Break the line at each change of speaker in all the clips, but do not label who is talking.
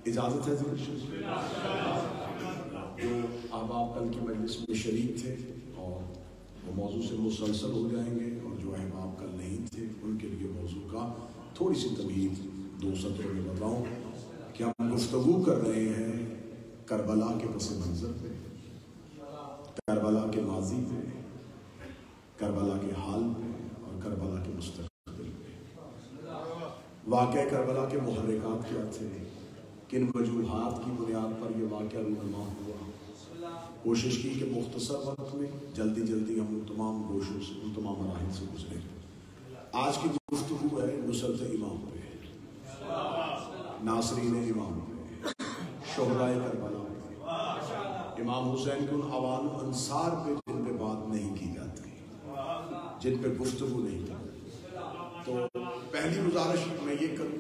اجازت ہے جو احباب کل کی مجلس میں شریک تھے اور وہ موضوع سے مسلسل ہو جائیں گے، اور جو احباب کل نہیں تھے ان کے لیے موضوع کا تھوڑی سی تمہید 2 سطروں میں بتاؤں کہ ہم گفتگو کر رہے ہیں کربلا کے پس منظر پہ، کربلا کے ماضی پہ، کربلا کے حال پہ اور کربلا کے مستقبل پہ۔ واقعہ کربلا کے محرکات کیا تھے، کن وجوہات کی بنیاد پر یہ واقعہ رونما ہوا۔ کوشش کی کہ مختصر وقت میں جلدی جلدی ہم ان تمام گوشوں سے، ان تمام مراحل سے گزریں۔ آج کی گفتگو ہے نصرت امام پہ، ناصرین امام پہ، شہدائے کربلا پہ، امام حسین کے ان عوام انصار پہ جن پہ بات نہیں کی جاتی، جن پہ گفتگو نہیں کی۔ تو پہلی گزارش میں یہ کروں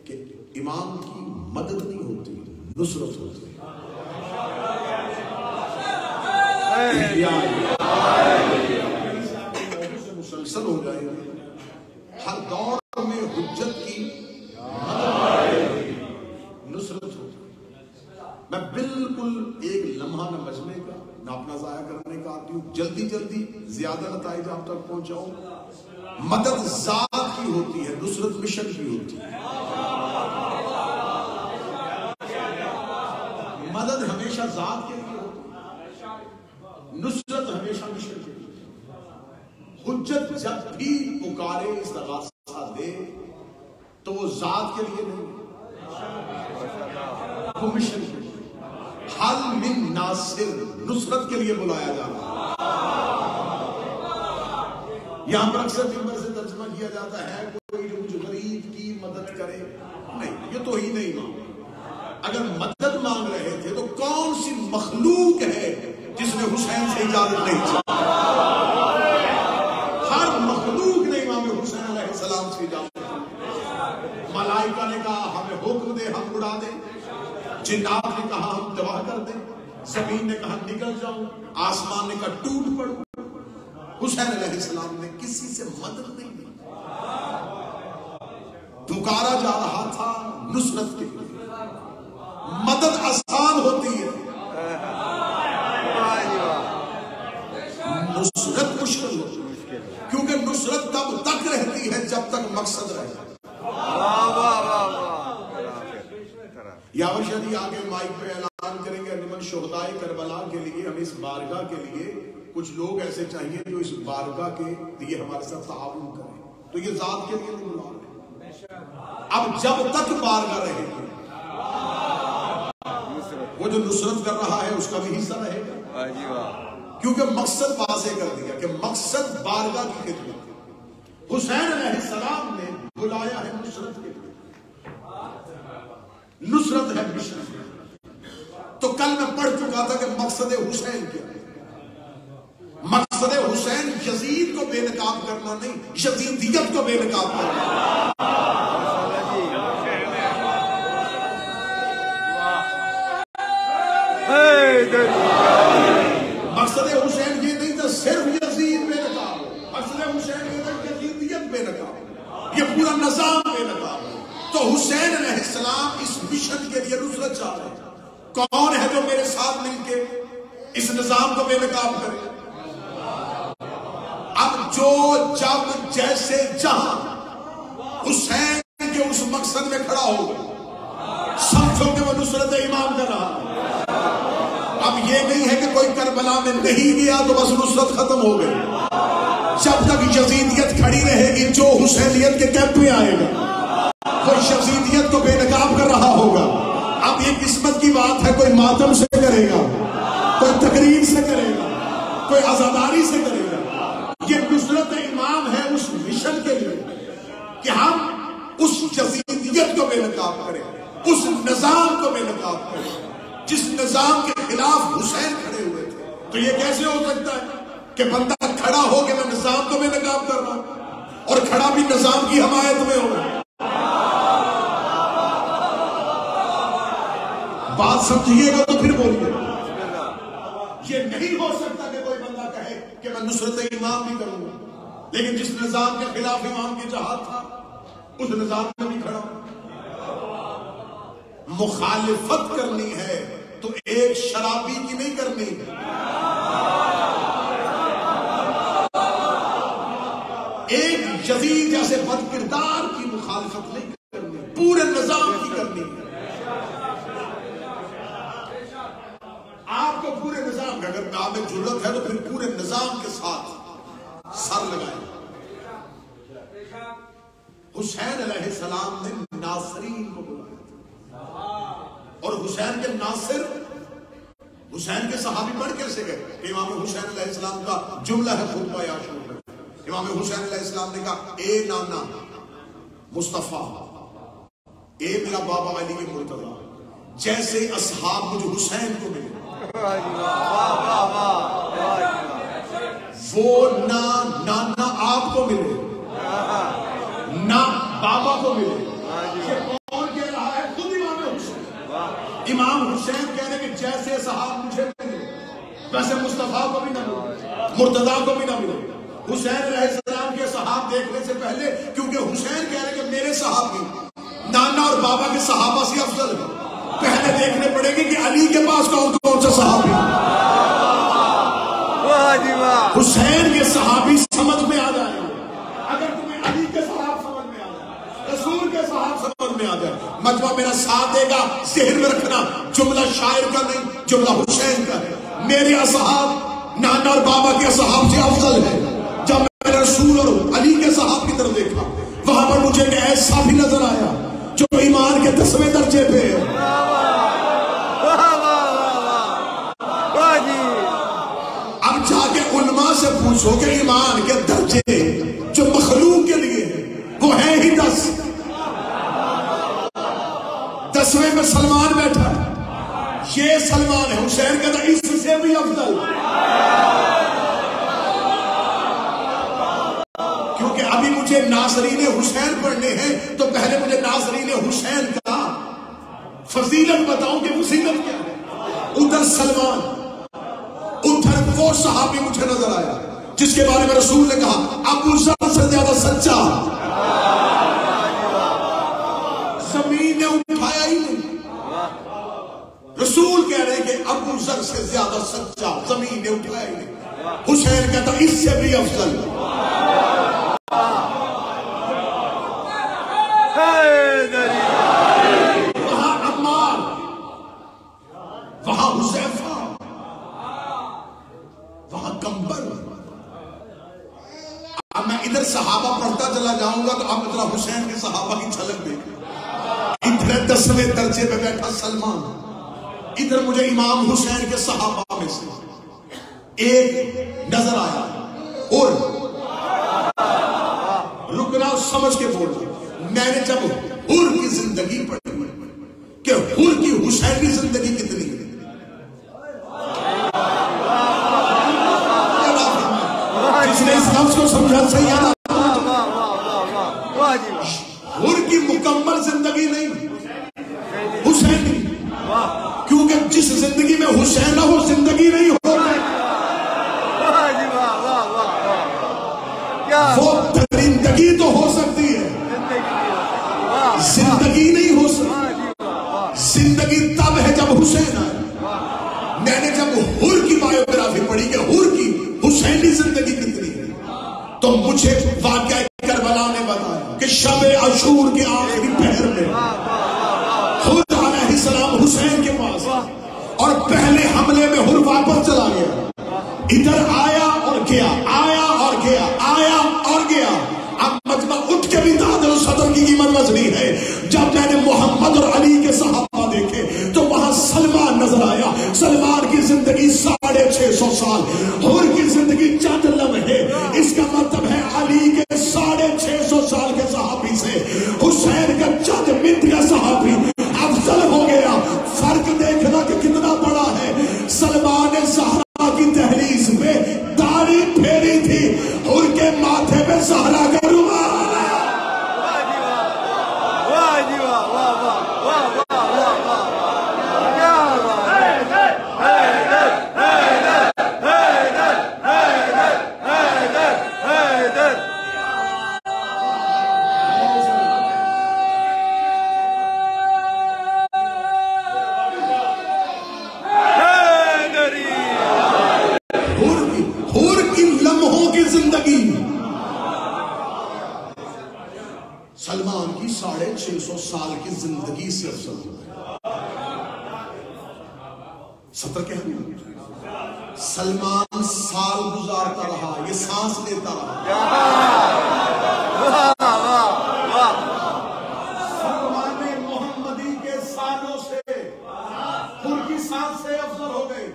کہ امام کی مدد نہیں ہوتی، نصرت ہوتی ہے۔ مسلسل ہو جائے گی، ہر دور میں حجت کی نصرت ہوتی ہے۔ میں بالکل ایک لمحہ نہ بچنے کا، نہ اپنا ضائع کرنے کا آتی ہوں، جلدی جلدی زیادہ نتائج آپ تک پہنچاؤں۔ مدد ذات کی ہوتی ہے، نصرت مشن کی ہوتی ہے۔ مدد ہمیشہ ذات کے لیے ہوتی ہے، نصرت ہمیشہ مشن کے لیے۔ حجت جب بھی پکارے استغاثہ دے تو وہ ذات کے لیے نہیں، وہ مشن کے لیے۔ حل من ناصر، نصرت کے لیے بلایا جا رہا ہے۔ یہاں پر اکثر ممبر سے ترجمہ کیا جاتا ہے کوئی جو مجھ غریب کی مدد کرے، نہیں، یہ تو ہی نہیں مانگ۔ اگر مدد مانگ رہے تھے تو کون سی مخلوق ہے جس نے حسین سے اجازت نہیں چاہی؟ ہر مخلوق نے امام حسین علیہ السلام سے اجازت چاہی۔ ملائکہ نے کہا ہمیں حکم دے ہم اڑا دیں، جنات نے کہا ہم تباہ کر دیں، زمین نے کہا نکل جاؤں، آسمان نے کہا ٹوٹ پڑو۔ حسین علیہ السلام نے کسی سے مدد نہیں دی، پکارا جا رہا تھا نصرت کے لیے۔ مدد آسان ہوتی ہے، نصرت مشکل ہوتی ہے، کیونکہ نصرت تب تک رہتی ہے جب تک مقصد رہے۔ یاور شاہ جی آگے مائک پہ اعلان کریں گے لمن شہدائے کربلا کے لیے، ہم اس بارگاہ کے لیے کچھ لوگ ایسے چاہیے جو اس بارگاہ کے لیے ہمارے ساتھ تعاون کریں۔ تو یہ ذات کے لیے نہیں بلا رہے، اب جب تک بارگاہ رہے گی وہ جو نصرت کر رہا ہے اس کا بھی حصہ رہے گا، کیونکہ مقصد واضح کر دیا کہ مقصد بارگاہ کی خدمت۔ حسین علیہ السلام نے بلایا ہے نصرت کے لیے، نصرت ہے مشن۔ تو کل میں پڑھ چکا تھا کہ مقصد حسین کیا ہے۔ مقصد حسین یزید کو بے نقاب کرنا نہیں، یزیدیت کو بے نقاب کرنا۔ مقصد حسین یہ نہیں تھا صرف یزید بے نقاب، مقصد حسین یہ تھا یزیدیت بے نقاب، یہ پورا نظام بے نقاب۔ تو حسین علیہ السلام اس مشن کے لیے نصرت چاہ رہے ہیں۔ کون ہے جو میرے ساتھ مل کے اس نظام کو بے نقاب کرے؟ اب جو جب جیسے جہاں حسین کے اس مقصد میں کھڑا ہو، سمجھو کہ وہ نصرت امام کر رہا ہے۔ اب یہ نہیں ہے کہ کوئی کربلا میں نہیں گیا تو بس نصرت ختم ہو گئی۔ جب تک یزیدیت کھڑی رہے گی، جو حسینیت کے کیمپ میں آئے گا وہ یزیدیت کو بے نقاب کر رہا ہوگا۔ اب یہ قسمت کی بات ہے، کوئی ماتم سے کرے گا، کوئی تقریر سے کرے گا، کوئی عزاداری سے کرے گا۔ یہ نصرت امام ہے اس مشن کے لیے کہ ہم اس یزیدیت کو بے نقاب کریں، اس نظام کو بے نقاب کریں جس نظام کے خلاف حسین کھڑے ہوئے تھے۔ تو یہ کیسے ہو سکتا ہے کہ بندہ کھڑا ہو کہ میں نظام کو بے نقاب کر رہا ہوں اور کھڑا بھی نظام کی حمایت میں ہو؟ بات سمجھیے گا تو پھر بولیے۔ یہ نہیں ہو سکتا کہ کوئی بندہ کہے کہ میں نصرت امام بھی کروں گا، لیکن جس نظام کے خلاف امام کی جہاد تھا اس نظام میں بھی کھڑا ہوں۔ مخالفت کرنی ہے تو ایک شرابی کی نہیں کرنی، ایک یزید جیسے بد کردار کی مخالفت نہیں کرنی، پورے نظام کی کرنی ہے۔ آپ کو پورے نظام کا، اگر آپ میں ضرورت ہے تو پھر پورے نظام کے ساتھ سر لگائیں۔ حسین علیہ السلام نے ناصرین کو بلایا اور حسین کے ناصر، حسین کے صحابی بڑھ کیسے گئے؟ امام حسین علیہ السلام کا جملہ ہے خطبہ عاشور میں، امام حسین علیہ السلام نے کہا اے نانا مصطفیٰ، اے میرا بابا علی کے مرتضیٰ، جیسے اصحاب مجھے حسین کو ملے وہ نہ نانا آپ کو ملے نہ بابا کو ملے۔ یہ کون کہہ رہا ہے؟ خود امام حسین۔ امام حسین کہہ رہے کہ جیسے صحاب مجھے ملے ویسے مصطفیٰ کو بھی نہ ملے، مرتضیٰ کو بھی نہ ملے۔ حسین علیہ السلام کے صحاب دیکھنے سے پہلے، کیونکہ حسین کہہ رہے کہ میرے صحابی نانا اور بابا کے صحابہ سے افضل ہے، پہلے دیکھنے پڑے گی کہ علی کے پاس کون کون سے صحابی۔ حسین کے صحابی سمجھ میں آ جائیں، اگر تمہیں علی کے صحاب سمجھ میں آ جائے، رسول کے صحاب سمجھ میں آ جائے، مجمع میرا ساتھ دے گا، ذہن میں رکھنا جملہ شاعر کا نہیں، جملہ حسین کا ہے۔ میرے اصحاب نانا اور بابا کے اصحاب سے افضل ہے۔ جب میں نے رسول اور علی کے صحاب کی طرف دیکھا، وہاں پر مجھے ایک ایسا بھی نظر آیا جو ایمان کے 10ویں درجے پہ ہے۔ اب جا کے علماء سے پوچھو کہ ایمان کے درجے جو مخلوق کے لیے وہ ہیں ہی 10، 10ویں میں سلمان بیٹھا، یہ سلمان ہے، حسین کہتا اس سے بھی افضل، کیونکہ ابھی مجھے ناصرین حسین پڑھنے ہیں تو پہلے مجھے ناصرین حسین کا فضیلت بتاؤں کہ فضیلت کیا ہے۔ ادھر سلمان، ادھر وہ صحابی مجھے نظر آیا جس کے بارے میں رسول نے کہا ابو ذر سے زیادہ سچا زمین نے اٹھایا ہی نہیں۔ رسول کہہ رہے کہ ابو ذر سے زیادہ سچا زمین نے اٹھایا ہی نہیں۔ حسین کہتا اس سے بھی افضل، وہاں عمار، وہاں حذیفہ، وہاں کمبر۔ اب میں ادھر صحابہ پڑھتا چلا جاؤں گا تو اب ذرا حسین کے صحابہ کی جھلک دیکھ۔ ادھر 10ویں درجے پہ بیٹھا سلمان، ادھر مجھے امام حسین کے صحابہ میں سے ایک نظر آیا، اور رکنا سمجھ کے بول رہا۔ میں نے جب حر کی زندگی پڑھی کہ حر کی حسین کی زندگی کتنی ہے، جس نے اس لفظ کو سمجھا صحیح ہے، حر کی مکمل زندگی نہیں حسین کی، کیونکہ جس زندگی میں حسین نہ ہو زندگی نہیں ہو، وہ درندگی تو ہو سکتی ہے، زندگی نہیں ہو سکتی۔ زندگی تب ہے جب حسین آئے۔ میں نے جب حر کی بائیوگرافی پڑھی کہ حر کی حسینی زندگی کتنی ہے تو مجھے واقعہ کربلا نے بتایا کہ شب عاشور کے آخری پہر میں حر علیہ السلام حسین کے پاس، اور پہلے حملے میں حر واپس چلا گیا، ادھر آیا اور گیا، آیا اور گیا، آیا اور گیا۔ اب مجمع اٹھ کے بھی تعدل صدر کی قیمت وزنی ہے۔ جب میں نے محمد اور علی کے صحابہ دیکھے تو وہاں سلمان نظر آیا۔ سلمان کی زندگی 650 سال، حر کی زندگی چند لمحے، اس کا مطلب ہے علی کے 650 سال کے صحابی سے حسین کا چند منٹ کا صحابی افضل ہو گیا۔ فرق دیکھنا کہ کتنا بڑا ہے۔ سلمان زہرا کی دہلیز میں داڑھی پھیری تھی، حر کے ماتھے پہ زہرا کا رومال۔ سال کی زندگی سے افضل ہو گئے. 70 کے ہم سلمان سال گزارتا رہا, یہ سانس لیتا رہا. سلمان محمدی کے سالوں سے ان کی سانس سے افضل ہو گئے.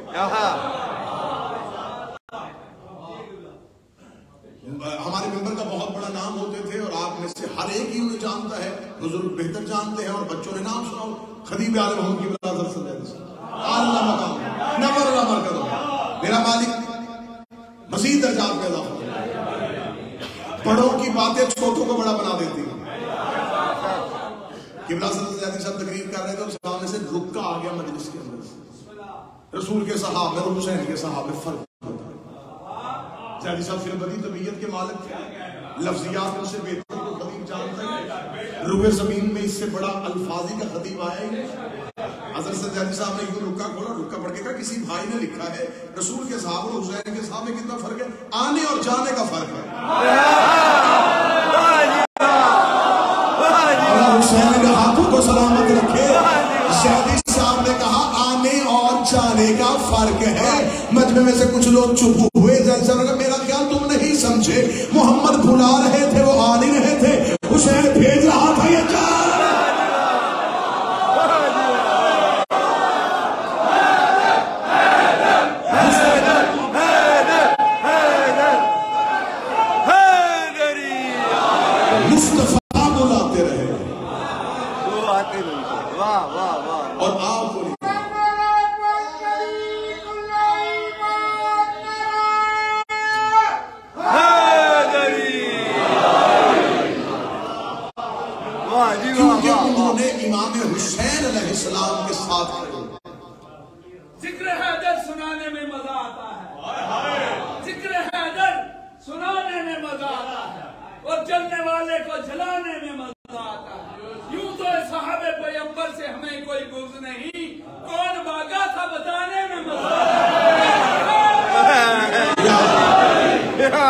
ہمارے ممبر کا بہت بڑا نام ہوتے تھے اور آپ میں سے ہر ایک ہی انہیں جانتا ہے, بزرگ بہتر جانتے ہیں اور بچوں نے نام سنا. خطیب عالم محمد کی برادر صلی اللہ علیہ وسلم اللہ مقام نمبر اللہ مرکز, میرا مالک مزید درجات میں اضافہ. بڑوں کی باتیں چھوٹوں کو بڑا بنا دیتی ہیں. قبلہ صلی اللہ علیہ وسلم تقریر کر رہے تھے اور سامنے سے رکا آ گیا مجلس کے اندر سے. رسول کے صحابہ اور حسین کے صحابہ فرق ہوتا ہے. زیادی صاحب صرف بدی طبیعت کے مالک تھے, لفظیات ان سے بہتر کو خطیب جانتا ہے. روح زمین میں اس سے بڑا الفاظی کا خطیب آیا ہی. حضرت زیادی صاحب نے یوں رکا کھولا, رکا پڑھ کے کہا کسی بھائی نے لکھا ہے رسول کے صحابہ اور حسین کے صحابہ میں کتنا فرق ہے, آنے اور جانے کا فرق ہے. اللہ حسین کے ہاتھوں کو سلامت رکھے. زیادی صاحب نے کہا آنے اور جانے کا فرق ہے. مجمع میں سے کچھ لوگ چپ ہوئے. زیادی صاحب نے کہا میرا خیال تم نہیں سمجھے, محمد بھلا رہے تھے وہ آ نہیں رہے تھے, حسین بھیج رہا تھا یہ جا. اور آپ بولیے کیونکہ انہوں نے امام حسین علیہ السلام کے ساتھ
ذکر حیدر سنانے میں مزہ آتا ہے, ذکر حیدر سنانے میں مزہ آتا ہے, اور جلنے والے کو جلانے میں مزہ آتا ہے. یوں تو صحابہ پیغمبر سے ہمیں کوئی بغض نہیں, کون بھاگا تھا بتانے میں مزہ آتا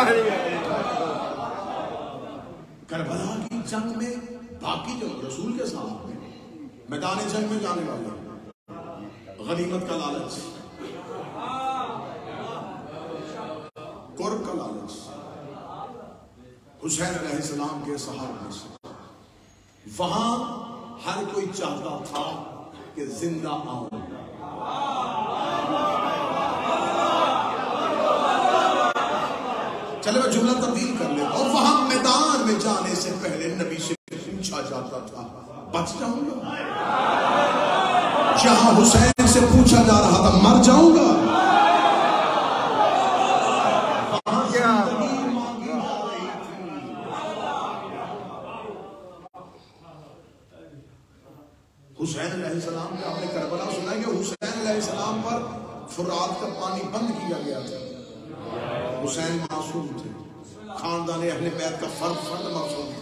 ہے.
کربلا کی جنگ میں باقی جو رسول کے ساتھ میدان جنگ میں جانے والے غنیمت کا لالچ, قرب کا لالچ, حسین علیہ السلام کے صحابہ سے وہاں ہر کوئی چاہتا تھا کہ زندہ آؤں. چلے میں جملہ تبدیل کر لیں. اور وہاں میدان میں جانے سے پہلے نبی سے پوچھا جاتا تھا بچ جاؤں گا. جہاں حسین سے پوچھا جا رہا تھا مر جاؤں گا, حسین علیہ السلام کا آپ نے کربلا سنا ہے کہ حسین علیہ السلام پر فرات کا پانی بند کیا گیا تھا. حسین معصوم تھے, خاندان اہل بیت کا فرد معصوم تھا.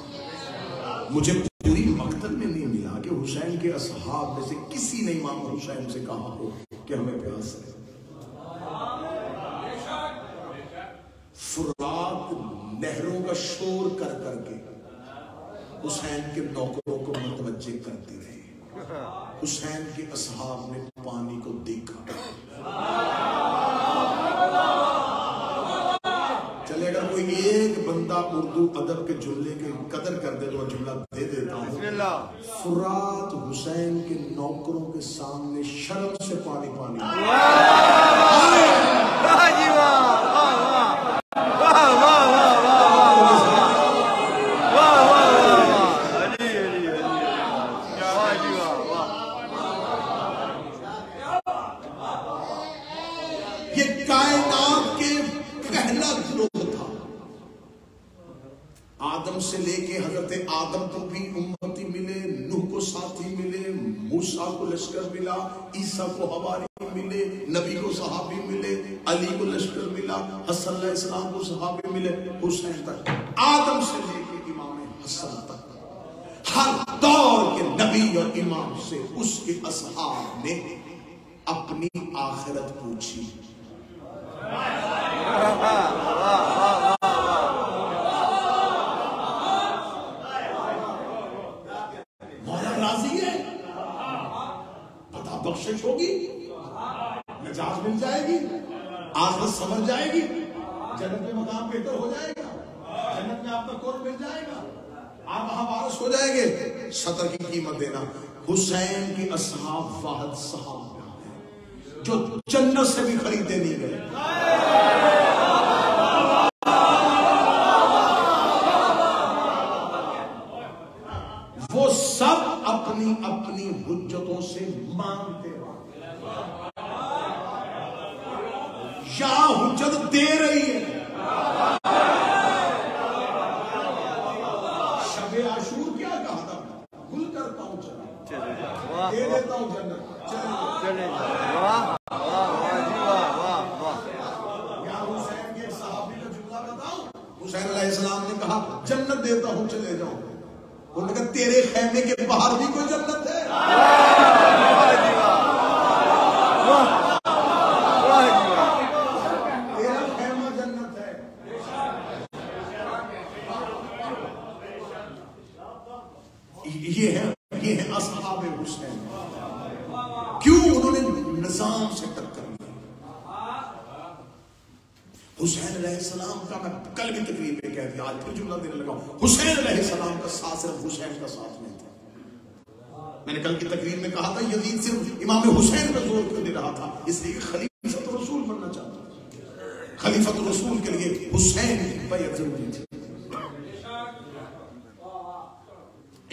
مجھے پوری مکتب میں نہیں ملا کہ حسین کے اصحاب میں سے کسی نے امام حسین سے کہا ہو کہ ہمیں پیاس ہے. فرات نہروں کا شور کر کر کے حسین کے نوکروں کو متوجہ کرتی رہی. حسین کے اصحاب نے پانی کو دیکھا. چلے اگر کوئی ایک بندہ اردو ادب کے جملے کے قدر کر دے تو جملہ دے دیتا ہوں. فرات حسین کے نوکروں کے سامنے شرم سے پانی پانی. آدم سے لے کے حضرت آدم کو بھی امتی ملے, نوح کو ساتھی ملے, موسیٰ کو لشکر ملا, عیسیٰ کو حواری ملے, نبی کو صحابی ملے, علی کو لشکر ملا, حسن علیہ السلام کو صحابی ملے, حسین تک, آدم سے لے کے امام حسن تک ہر دور کے نبی اور امام سے اس کے اصحاب نے اپنی آخرت پوچھی. اب بخشش ہوگی، نجات مل جائے گی، آخرت سنور جائے گی، جنت میں مقام بہتر ہو جائے گا، جنت میں آپ کا قرب مل جائے گا، آپ وہاں وارث ہو جائیں گے. سطر کی قیمت دینا. حسین کے اصحاب واحد صحابہ ہیں جو جنت سے بھی خریدے نہیں گئے. وہ سب اپنی اپنی حجتوں سے مانگتے ہیں. یہاں حجت دے رہی ہے. شب عاشور کیا کہا تھا؟ گل کرتا ہوں چلا، دے دیتا ہوں جنت. چلے یہاں حسین کے ایک صحابی کا جملہ بتاؤں. حسین علیہ السلام نے کہا جنت دیتا ہوں چلے جاؤں. انہوں نے کہا تیرے خیمے کے باہر بھی کوئی جنت ہے؟ تیرا خیمہ جنت ہے. یہ ہے اصحاب حسین. کیوں انہوں نے نظام سے ٹکر دی. حسین علیہ السلام کا میں کل بھی تقریر میں کہہ دیا، آج پھر جملہ دینے لگا. حسین علیہ السلام کا ساتھ صرف حسین کا ساتھ نہیں تھا. میں نے کل کی تقریر میں کہا تھا یزید صرف امام حسین پہ زور کیوں دے رہا تھا؟ اس لیے کہ خلیفۃ رسول بننا چاہتا تھا. خلیفۃ رسول کے لیے حسین کی بیعت ضروری تھی.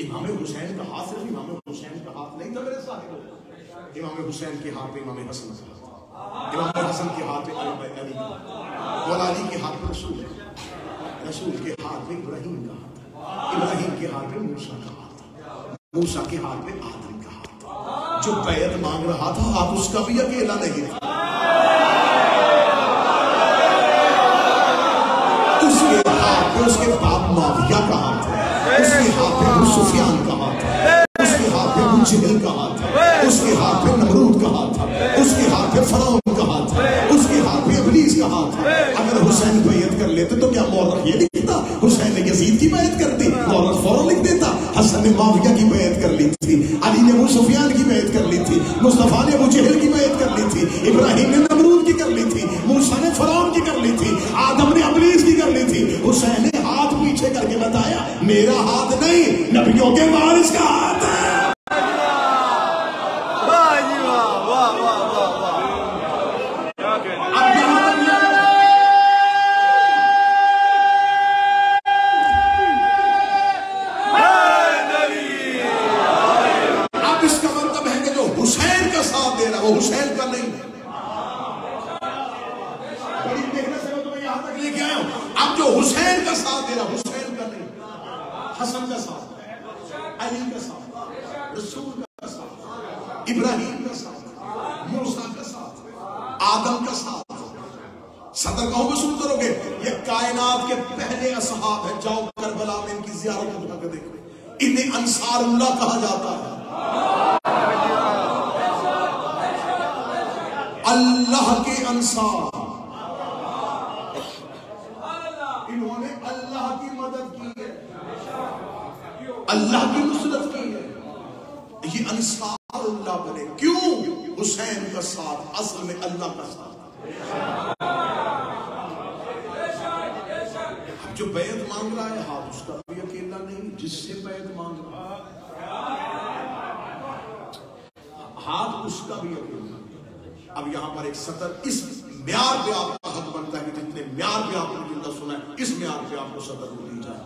امام حسین کا ہاتھ صرف امام حسین کا ہاتھ نہیں تھا میرے ساتھ. امام حسین کے ہاتھ پہ امام حسن کا ہاتھ، امام حسن کے ہاتھ پہ امام علی، اور علی کے ہاتھ پہ رسول کے ہاتھ پہ ابراہیم کا ہاتھ، ابراہیم کے ہاتھ پہ موسیٰ کا ہاتھ، موسیٰ کے ہاتھ پہ آدم کا ہاتھ. جو بیعت مانگ رہا تھا آپ اس کا بھی اکیلا نہیں تھا. اس کے ہاتھ پہ اس کے باپ معاویہ کا ہاتھ ہے، اس کے ہاتھ پہ ابو سفیان کا ہاتھ ہے، اس کے ہاتھ پہ ابو جہل کا ہاتھ ہے، اس کے ہاتھ پہ نمرود کا ہاتھ ہے، اس کے ہاتھ پہ فرعون کا ہاتھ ہے، اس کے ہاتھ پہ ابلیس کا ہاتھ ہے. اگر حسین بیعت کر لیتے تو کیا مورخ یہ لکھتا حسین نے یزید کی بیعت کر دی؟ مورخ فوراً لکھ دیتا حسن نے معاویہ کی بیعت کر لی تھی، علی نے ابو سفیان کی بیعت کر لی تھی، مصطفیٰ نے ابو جہل کی بیعت کر لی تھی، ابراہیم نے نمرود کی کر لی تھی، موسیٰ نے فرعون کی کر لی تھی، آدم نے ابلیس کی کر لی تھی. حسین نے ہاتھ پیچھے کر کے بتایا میرا ہاتھ نہیں، نبیوں کے وارث کا ہاتھ ہے. حسین کا نہیں. بڑی محنت سے میں تمہیں یہاں تک لے کے آیا ہوں. اب جو حسین کا ساتھ دے رہا حسین کا نہیں، حسن کا ساتھ، علی کا ساتھ، رسول کا ساتھ، ابراہیم کا ساتھ، موسیٰ کا ساتھ، آدم کا ساتھ. صدر کہوں میں سن کرو گے یہ کائنات کے پہلے اصحاب ہیں. جاؤ کربلا میں ان کی زیارت اٹھا کے دیکھو. انہیں انصار اللہ کہا جاتا ہے. اللہ کے انصار. انہوں نے اللہ کی مدد کی ہے، اللہ کی نصرت کی ہے. یہ انصار اللہ بنے. کیوں؟ حسین کا ساتھ اصل میں اللہ کا ساتھ. جو بیعت مانگ رہا ہے ہاتھ اس کا بھی اکیلا نہیں، جس سے بیعت مانگ رہا ہاتھ اس کا بھی اکیلا. اب یہاں پر ایک سطر اس معیار پہ آپ کا حق بنتا ہے کہ جتنے معیار پہ آپ نے جملہ سنا ہے اس معیار پہ آپ کو سطر کو دی جائے.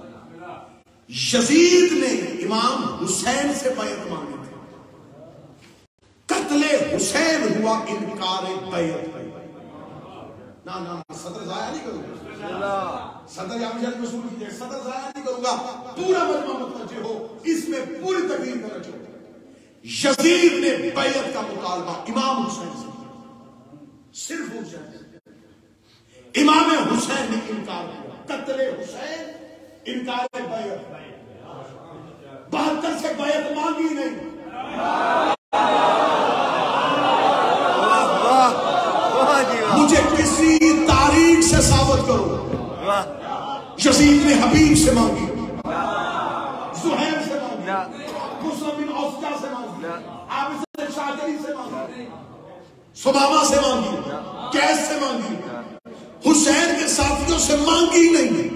یزید نے امام حسین سے بیعت مانگی تھی. قتل حسین ہوا انکار بیعت. نہ صدر ضائع نہیں کروں گا، صدر یہاں مجھے مسئول کیجئے، صدر ضائع نہیں کروں گا. پورا مجمع متوجہ ہو، اس میں پوری تقریر کرنا چاہوں. یزید نے بیعت کا مطالبہ امام حسین سے، صرف حسین. امام حسین نے انکار کیا. قتل حسین انکار بیعت. 72 سے بیعت مانگی نہیں. مجھے کسی تاریخ سے ثابت کرو یزید نے حبیب سے مانگی، زہیر سے مانگی، مسلم بن اوفجا سے مانگی، عابس بن شاہ علی سے مانگی، سمامہ سے مانگی، قیس سے مانگی، حسین کے ساتھیوں سے مانگی نہیں.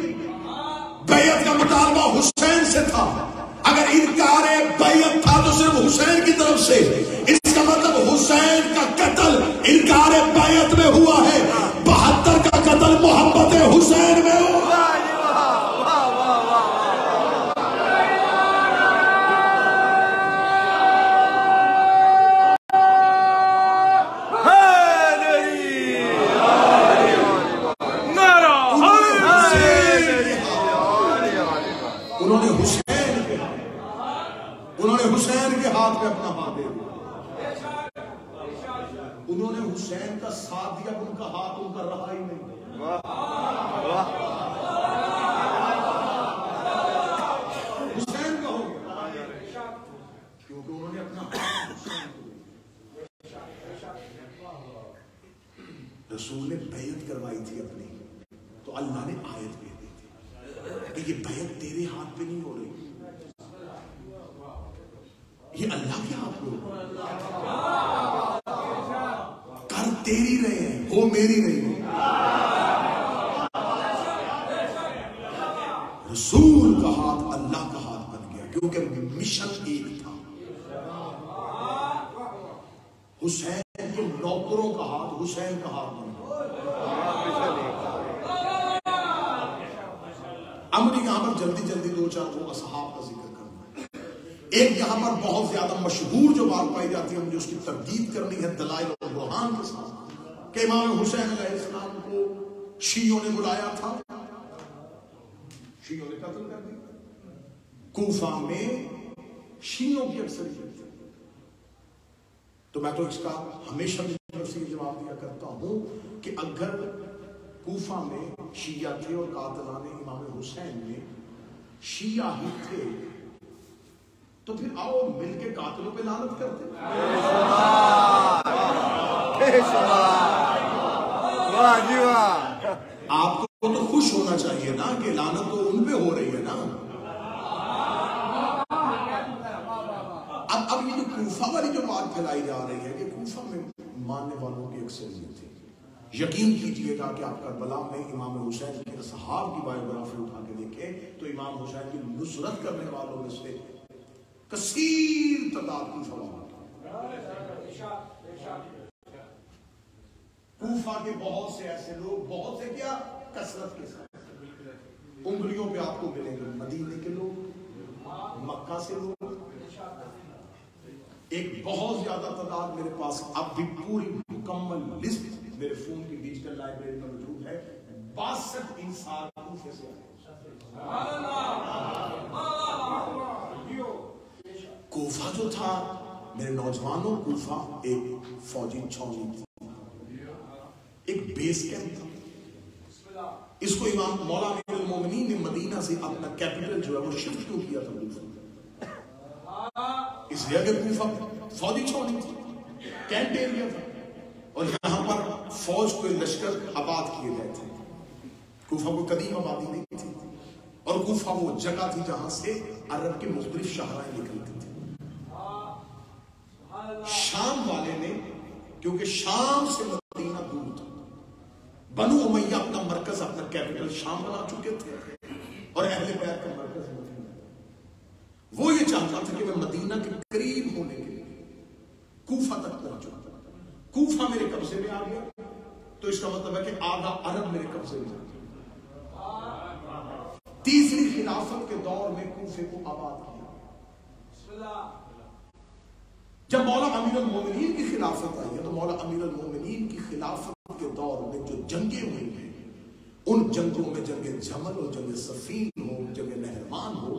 بیعت کا مطالبہ حسین سے تھا. اگر انکار بیعت تھا تو صرف حسین کی طرف سے. اس کا مطلب حسین کا قتل انکار بیعت میں ہوا ہے، 72 کا قتل محبت حسین میں ہوا. انہوں نے حسین کے ہاتھ پہ اپنا ہاتھ دے دیا. انہوں نے حسین کا ساتھ دیا، ان کا ہاتھ ان کا رہا ہی نہیں. حسین کا ہو گیا کیونکہ انہوں نے اپنا ہاتھ. رسول نے بیعت کروائی تھی اپنی، تو اللہ نے آیت بھیج دی تھی کہ یہ بیعت تیرے ہاتھ پہ نہیں ہو رہی، یہ اللہ کے ہاتھ میں کر تیری رہے ہیں، وہ میری نہیں ہے. رسول کا ہاتھ اللہ کا ہاتھ بن گیا کیونکہ مشن ایک تھا. حسین کے نوکروں کا ہاتھ حسین کا ہاتھ بن گیا. امر یہاں پر جلدی جلدی دو چار وہ اصحاب کا ذکر کرنا ہے. ایک یہاں پر بہت زیادہ مشہور جو بات پائی جاتی ہے، مجھے اس کی تردید کرنی ہے دلائل اور برہان کے ساتھ، کہ امام حسین علیہ السلام کو شیعوں نے بلایا تھا، شیعوں نے قتل کر دیا. کوفہ میں شیعوں کی اکثریت تھی. تو میں تو اس کا ہمیشہ یہ جواب دیا کرتا ہوں کہ اگر کوفہ میں شیعہ تھے اور قاتلان امام حسین میں شیعہ ہی تھے تو پھر آؤ مل کے قاتلوں پہ لعنت کرتے. آپ کو تو خوش ہونا چاہیے نا کہ لعنت تو ان پہ ہو رہی ہے نا. اب یہ جو کوفہ والی جو بات پھیلائی جا رہی ہے کہ کوفہ میں ماننے والوں کی اکثریت تھی، یقین کیجئے گا کہ آپ کربلا میں امام حسین کے اصحاب کی بایوگرافی اٹھا کے دیکھیں تو امام حسین کی نصرت کرنے والوں میں سے کثیر تعداد کی فوائد. کوفہ کے بہت سے ایسے لوگ، بہت سے کیا کثرت کے ساتھ انگلیوں پہ آپ کو ملیں گے، مدینے کے لوگ، مکہ سے لوگ. ایک بہت زیادہ تعداد میرے پاس اب بھی پوری مکمل لسٹ میرے فون کی ڈیجیٹل لائبریری میں موجود ہے، 62 انسان کوفے سے کوفہ جو تھا میرے نوجوانوں، کوفہ ایک فوجی چھاؤنی تھی، ایک بیس کیمپ تھا. اس کو امام مولا امیر المومنین نے مدینہ سے اپنا کیپٹل جو ہے وہ شفٹ کیوں کیا تھا کوفہ؟ اس لیے کہ کوفہ فوجی چھاؤنی تھی، کیمپ ایریا تھا، اور یہاں پر فوج کو لشکر آباد کیے گئے تھے. کوفہ کو قدیم آبادی نہیں تھی، اور کوفہ وہ جگہ تھی جہاں سے عرب کے مختلف شاہراہیں نکلتی تھی. شام والے نے، کیونکہ شام سے مدینہ دور تھا، بنو امیہ اپنا مرکز، اپنا کیپٹل شام بنا چکے تھے، اور اہل بیت کا مرکز مدینہ. وہ یہ چاہتا تھا کہ میں مدینہ کے قریب ہونے کے لیے کوفہ تک پہنچوں. کوفہ میرے قبضے میں آ گیا تو اس کا مطلب ہے کہ آدھا عرب میرے قبضے میں آ گیا. تیسری خلافت کے دور میں کوفے کو آباد کیا. جب مولا امیر المومنین کی خلافت آئی ہے تو مولا امیر المومنین کی خلافت کے دور میں جو جنگیں ہوئی ہیں، ان جنگوں میں جنگ جمل ہو، جنگ صفین ہو، جنگ نہروان ہو،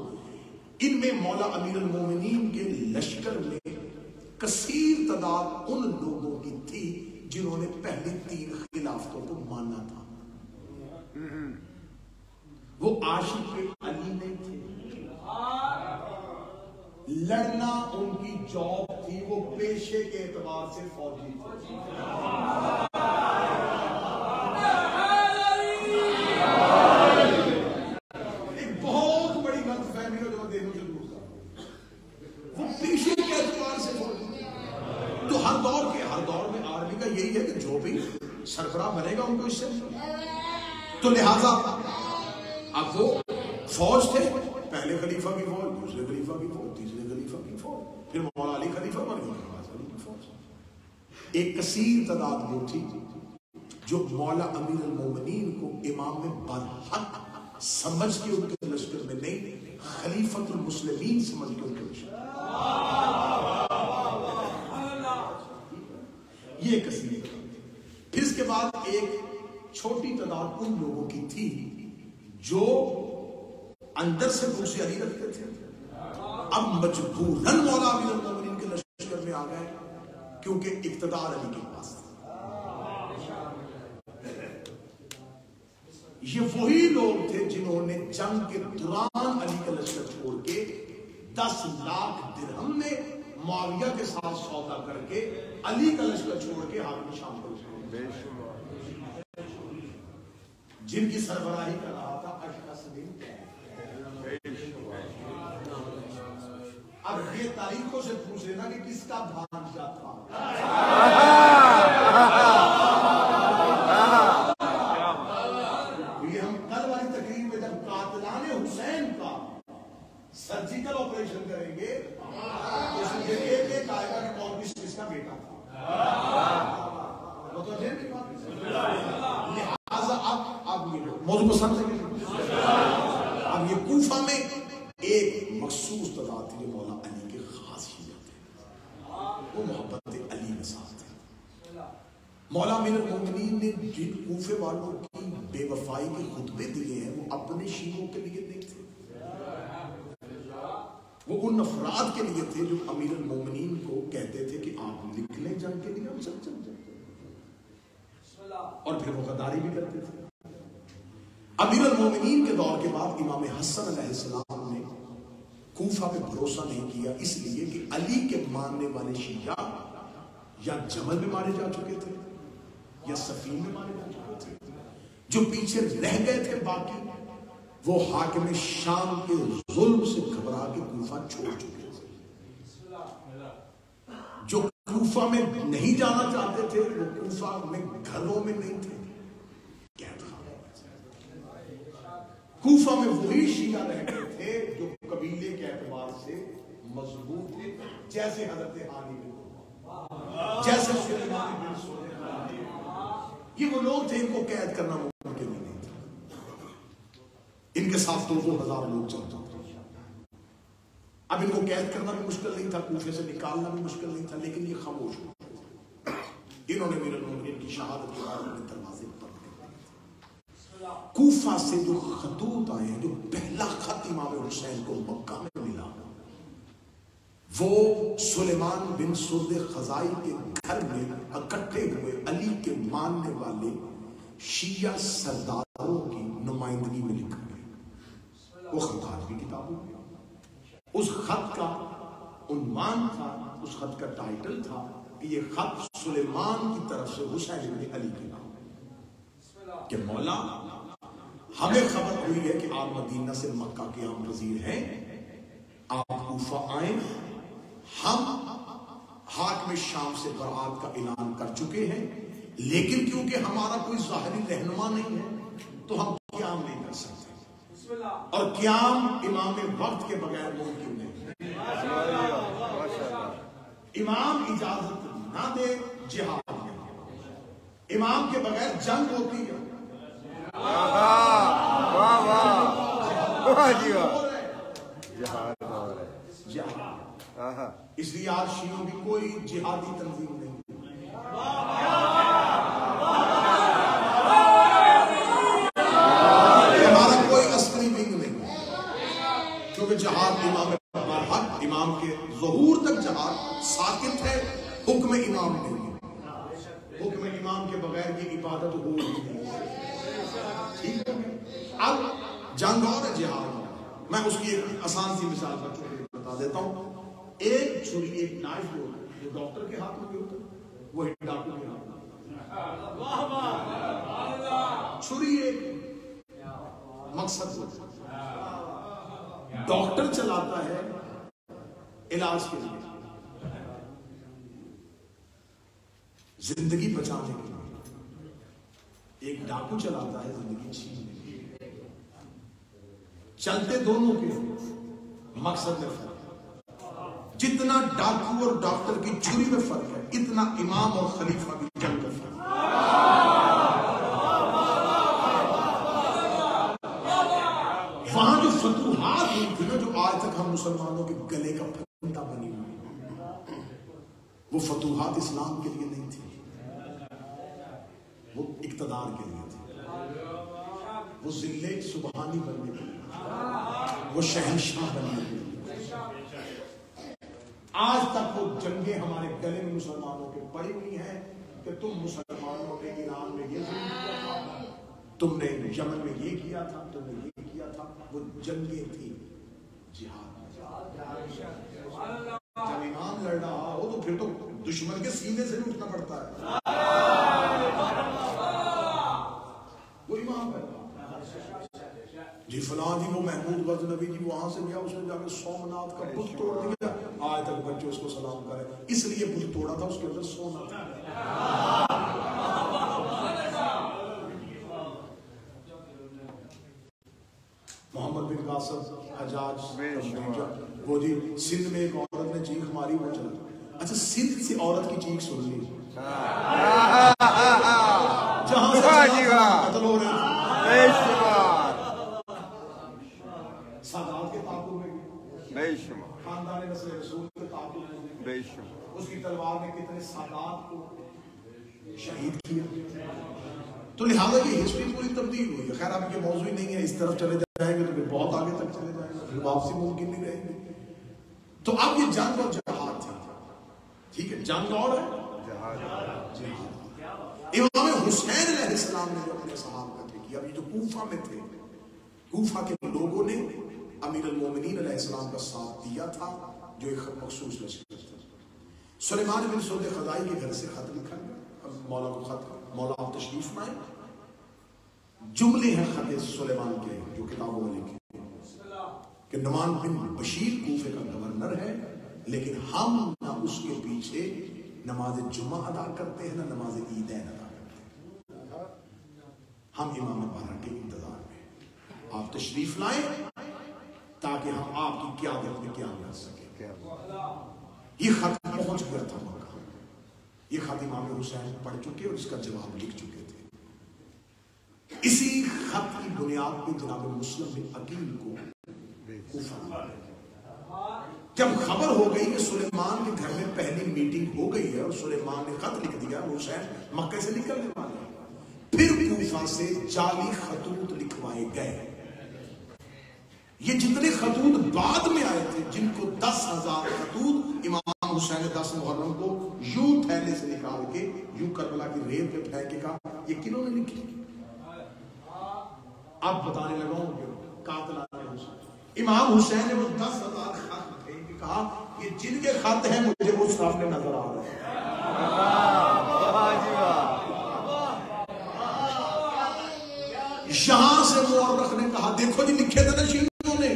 ان میں مولا امیر المومنین کے لشکر میں کثیر تعداد ان لوگوں کی تھی جنہوں نے پہلی 3 خلافتوں کو مانا تھا. وہ عاشق علی نہیں تھے، لڑنا ان کی جاب تھی، وہ پیشے کے اعتبار سے فوجی تھے. ایک بہت بڑی غلط فہمی ہے جو میں دیکھوں سے دور تھا. وہ پیشے کے اعتبار سے فوجی تھے. تو یہی ہے کہ جو بھی سربراہ بنے گا ان کو اس سے تو لہذا اب وہ فوج تھے، پہلے خلیفہ کی فوج، دوسرے خلیفہ کی فوج، تیسرے خلیفہ کی فوج، پھر مولا علی خلیفہ بن گئے، علی کی فوج۔ ایک کثیر تعداد وہ تھی جو مولا امیر المومنین کو امام برحق سمجھ کے ان کے لشکر میں نہیں، خلیفۃ المسلمین سمجھ کے ان کے لشکر یہ کثیر۔ پھر اس کے بعد ایک چھوٹی تعداد ان لوگوں کی تھی جو اندر سے دوسرے علی رکھتے تھے، اب مجبوراً مولا امیر المومنین کے لشکر میں آ گئے کیونکہ اقتدار علی کے پاس تھا۔ یہ وہی لوگ تھے جنہوں نے جنگ کے دوران علی کا لشکر چھوڑ کے 10 لاکھ درہم میں معاویہ کے ساتھ سودا کر کے علی کا لشکر چھوڑ کے حاکم شام کو جن کی سربراہی کر رہا تھا اشعث بن اب یہ تاریخوں سے پوچھ لینا کہ کس کا بھانجا تھا۔ یہ ہم کل والی تقریر میں جب قاتلان حسین کا سرجیکل آپریشن کریں گے تو اس میں ایک ایک آئے گا کہ کون کس کا بیٹا تھا۔ لہذا اب یہ موضوع پسند ہے۔ اب یہ کوفہ میں ایک مخصوص تعداد تھی جو مولا علی کے خاص شیعہ تھے، وہ محبت علی میں ساتھ تھے۔ مولا امیر المومنین نے جن کوفے والوں کی بے وفائی کے خطبے دیے ہیں وہ اپنے شیعوں کے لیے نہیں تھے، وہ ان افراد کے لیے تھے جو امیر المومنین کو کہتے تھے کہ آپ لکھ لیں جنگ کے لیے، ہم سب چل جائیں، اور پھر وہ غداری بھی کرتے تھے۔ امیر المومنین کے دور کے بعد امام حسن علیہ السلام نے کوفہ پہ بھروسہ نہیں کیا، اس لیے کہ علی کے ماننے والے شیعہ یا جمل میں مارے جا چکے تھے یا صفین میں مارے جا چکے تھے، جو پیچھے رہ گئے تھے باقی وہ حاکم شام کے ظلم سے گھبرا کے کوفہ چھوڑ چکے تھے۔ جو کوفہ میں نہیں جانا چاہتے تھے وہ کوفہ میں گھروں میں نہیں تھے، کوفہ میں وہی شیعہ رہ گئے تھے جو قبیلے کے اعتبار سے مضبوط تھے، جیسے حضرت علی بن جیسے سلیمان بن سلیمان، یہ وہ لوگ تھے ان کو قید کرنا ممکن نہیں تھا، ان کے ساتھ 2,000 لوگ چلتے تھے، اب ان کو قید کرنا بھی مشکل نہیں تھا، کوفے سے نکالنا بھی مشکل نہیں تھا، لیکن یہ خاموش ہوئے، انہوں نے امیر المومنین کی شہادت کے بعد اپنے دروازے بند کر دیے۔ کوفہ سے جو خطوط آئے ہیں، جو پہلا خط امام حسین کو مکہ میں ملا وہ سلیمان بن سرد خزائی کے گھر میں اکٹھے ہوئے علی کے ماننے والے شیعہ سرداروں کی نمائندگی میں لکھا گیا۔ وہ خط آج بھی کتابوں میں، اس خط کا عنوان تھا، اس خط کا ٹائٹل تھا کہ یہ خط سلیمان کی طرف سے حسین بن علی کے نام کہ مولا ہمیں خبر ہوئی ہے کہ آپ مدینہ سے مکہ کے عام وزیر ہیں، آپ کوفہ آئیں، ہم حاکم شام سے برات کا اعلان کر چکے ہیں، لیکن کیونکہ ہمارا کوئی ظاہری رہنما نہیں ہے تو ہم قیام نہیں کر سکتے، اور قیام امام وقت کے بغیر ممکن نہیں۔ امام اجازت نہ دے جہاد میں، امام کے بغیر جنگ ہوتی ہے، اس لیے آج شیعوں کی کوئی جہادی تنظیم نہیں، ہمارا کوئی عسکری ونگ نہیں، کیونکہ جہاد امام کے ظہور تک جہاد ساکت ہے، حکم امام نہیں ہے، حکم امام کے بغیر یہ عبادت ہو نہیں ہے۔ ٹھیک ہے، اب جنگ اور جہاد، میں اس کی ایک آسان سی مثال بتا دیتا ہوں۔ ایک چھری، ایک نائف جو ڈاکٹر کے ہاتھ میں بھی ہوتا ہے وہی ڈاکٹر کے ہاتھ میں، چھری ایک مقصد ہوتا ہے، ڈاکٹر چلاتا ہے علاج کے لیے، زندگی بچانے کے لیے ایک ڈاکو چلاتا ہے زندگی چھیننے کے لیے. چلتے دونوں کے مقصد میں فرق ہے. جتنا ڈاکو اور ڈاکٹر کی چھری میں فرق ہے اتنا امام اور خلیفہ کی جنگ میں فرق ہے. وہاں جو فتوحات ہوئی تھی نا، جو آج تک ہم مسلمانوں کے گلے کا پھندا بنی ہوئی، وہ فتوحات اسلام کے لیے نہیں تھی، وہ اقتدار کے لیے تھی، وہ ذلے سبحانی بننے کے لیے، وہ شہنشاہ بننے کے لیے. آج تک وہ جنگیں ہمارے گلے میں مسلمانوں کے پڑی ہوئی ہیں کہ تم مسلمانوں نے ایران میں یہ کیا تھا، تم نے یمن میں یہ کیا تھا، تم نے یہ کیا تھا. وہ جنگیں تھی جہاد. جب ایمان لڑ رہا ہو تو پھر تو دشمن کے سینے سے بھی اٹھنا پڑتا ہے. وہ ایمان لڑ رہا جی فلاں جی وہ محمود غزنوی جی وہاں سے گیا، اس نے جا کے سومناتھ کا بت توڑ دیا. آج تک بچے اس کو سلام کرے، اس لیے بت توڑا تھا، اس کے اندر سونا تھا. محمد بن قاسم حجاج وہ جی سندھ میں ایک عورت نے چیخ ماری، وہ چلا. اچھا سندھ سے عورت کی چیخ سن لی جہاں سے قتل ہو رہے تھے، سادات کے تعاقب میں خاندان نسل رسول کے تعاقب میں اس کی تلوار نے کتنے سادات کو شہید کیا. تو لہٰذا یہ ہسٹری پوری تبدیل ہوئی ہے. خیر اب یہ موضوع نہیں ہے، اس طرف چلے جائیں گے تو پھر بہت آگے تک چلے جائیں گے، پھر واپسی ممکن نہیں رہے گی. تو اب یہ جنگ اور جہاد تھی. ٹھیک ہے، جنگ اور ہے جہاد. امام حسین علیہ السلام نے جو اپنے صحابہ نے کیا، اب یہ جو کوفہ میں تھے، کوفہ کے لوگوں نے امیر المومنین علیہ السلام کا ساتھ دیا تھا، جو ایک مخصوص لشکر تھا. سلیمان بن سعود خزائی کے گھر سے خط لکھا گیا. مولا کو خط، مولا آپ تشریف لائیں. جملے ہیں خط سلیمان کے جو کتابوں میں لکھے کہ نعمان بن بشیر کوفے کا گورنر ہے، لیکن ہم نہ اس کے پیچھے نماز جمعہ ادا کرتے ہیں نہ نماز عیدین ادا کرتے ہیں، ہم امام بارہ کے انتظار میں. آپ تشریف لائیں تاکہ ہم آپ کی قیادت میں قیام کر سکیں. یہ خط پہنچ گیا تھا مکہ. یہ خط امام حسین پڑھ چکے اور اس کا جواب لکھ چکے تھے. اسی خط کی بنیاد پہ جناب مسلم بن عقیل کو کوفہ جب خبر ہو گئی کہ سلیمان کے گھر میں پہلی میٹنگ ہو گئی ہے اور سلیمان نے خط لکھ دیا، حسین مکہ سے نکلنے والے، پھر کوفہ سے جعلی خطوط لکھوائے گئے. یہ جتنے خطوط بعد میں آئے تھے، جن کو 10,000 خطوط امام حسین 10 محرم کو یوں تھیلے سے نکال کے یوں کربلا کی ریت پہ پھینک کے کہا یہ کنہوں نے لکھی؟ اب بتانے لگا ہوں کہ قاتلان حسین امام حسین نے وہ 10,000 خط پھینک کے کہا یہ جن کے خط ہیں مجھے وہ سامنے نظر آ رہے ہیں. یہاں سے مورخ نے کہا دیکھو جی لکھے تھے نا شیعوں نے.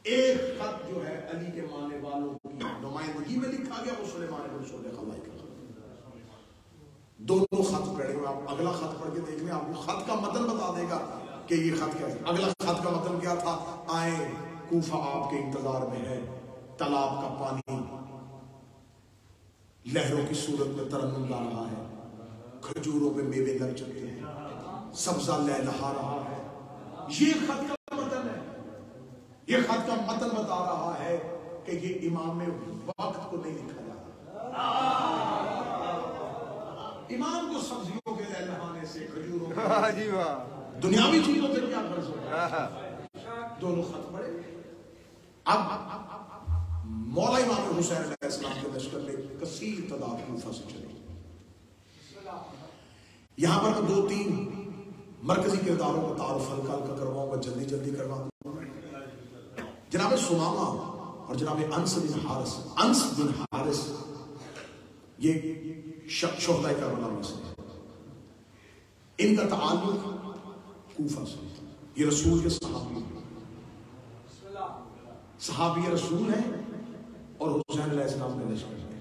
ایک خط جو ہے علی کے ماننے والوں کی نمائندگی میں لکھا گیا، وہ سلیمان بن سعود خزائی کا خط. دونوں خط پڑھے ہوئے، آپ اگلا خط پڑھ کے دیکھ لیں، آپ کو خط کا متن بتا دے گا کہ یہ خط کیا ہے. اگلا خط کا متن کیا تھا؟ آئیں کوفہ آپ کے انتظار میں ہے، تالاب کا پانی لہروں کی صورت میں ترنم لا رہا ہے، کھجوروں پہ میوے لگ چکے ہیں، سبزہ لہلہا رہا ہے. یہ خط کا متن ہے. یہ خط کا متن بتا رہا ہے کہ یہ امام وقت کو نہیں لکھا جاتا. امام کو سبزیوں کے لہلہانے سے، کھجوروں کے دنیاوی چیزوں سے کیا غرض ہوتا ہے؟ دونوں خط پڑھے. اب مولا امام حسین علیہ السلام کے لشکر میں کثیر تعداد کوفہ سے چلے. یہاں پر میں 2-3 مرکزی کرداروں کا تعارف ہلکا ہلکا کرواؤں گا، جلدی جلدی کروا دوں. جناب سمامہ اور جناب انس بن حارث. انس بن حارث یہ شہداء کربلا میں سے، ان کا تعلق کوفہ سے. یہ رسول کے صحابی رسول ہیں اور حسین علیہ السلام نے لشکر ہے.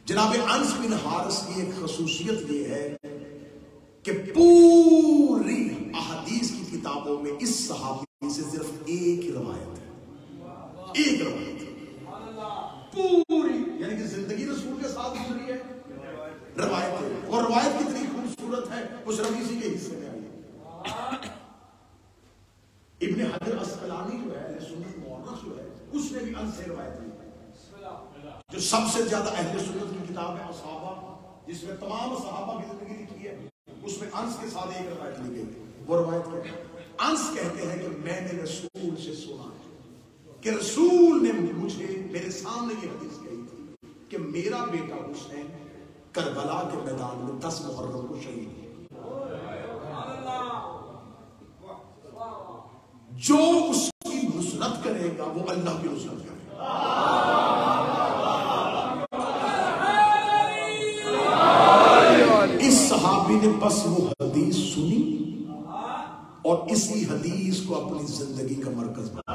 جناب انس بن حارث کی ایک خصوصیت یہ ہے کہ پوری احادیث کی کتابوں میں اس صحابی سے صرف ایک ہی روایت ہے، ایک روایت پوری، یعنی کہ زندگی رسول کے ساتھ گزری ہے، روایت ہے، اور روایت کتنی خوبصورت ہے اس رمیسی کے حصے میں آئی ہے۔ ابن حجر اسقلانی جو ہے سنت مورخ جو ہے اس نے بھی انس سے روایت لی، جو سب سے زیادہ اہل سنت کی کتاب ہے اصحابہ، جس میں تمام صحابہ کی زندگی لکھی ہے، اس میں انس کے ساتھ ایک روایت لی گئی۔ وہ روایت کیا ہے؟ انس کہتے ہیں کہ میں نے رسول سے سنا کہ رسول نے مجھے میرے سامنے یہ حدیث کہی تھی کہ میرا بیٹا حسین کربلا کے میدان میں 10 محرم کو شہید ہے، جو اس کی نصرت کرے گا وہ اللہ کی نصرت کرے گا۔ اس صحابی نے بس وہ حدیث سنی اور اسی حدیث کو اپنی زندگی کا مرکز بنا،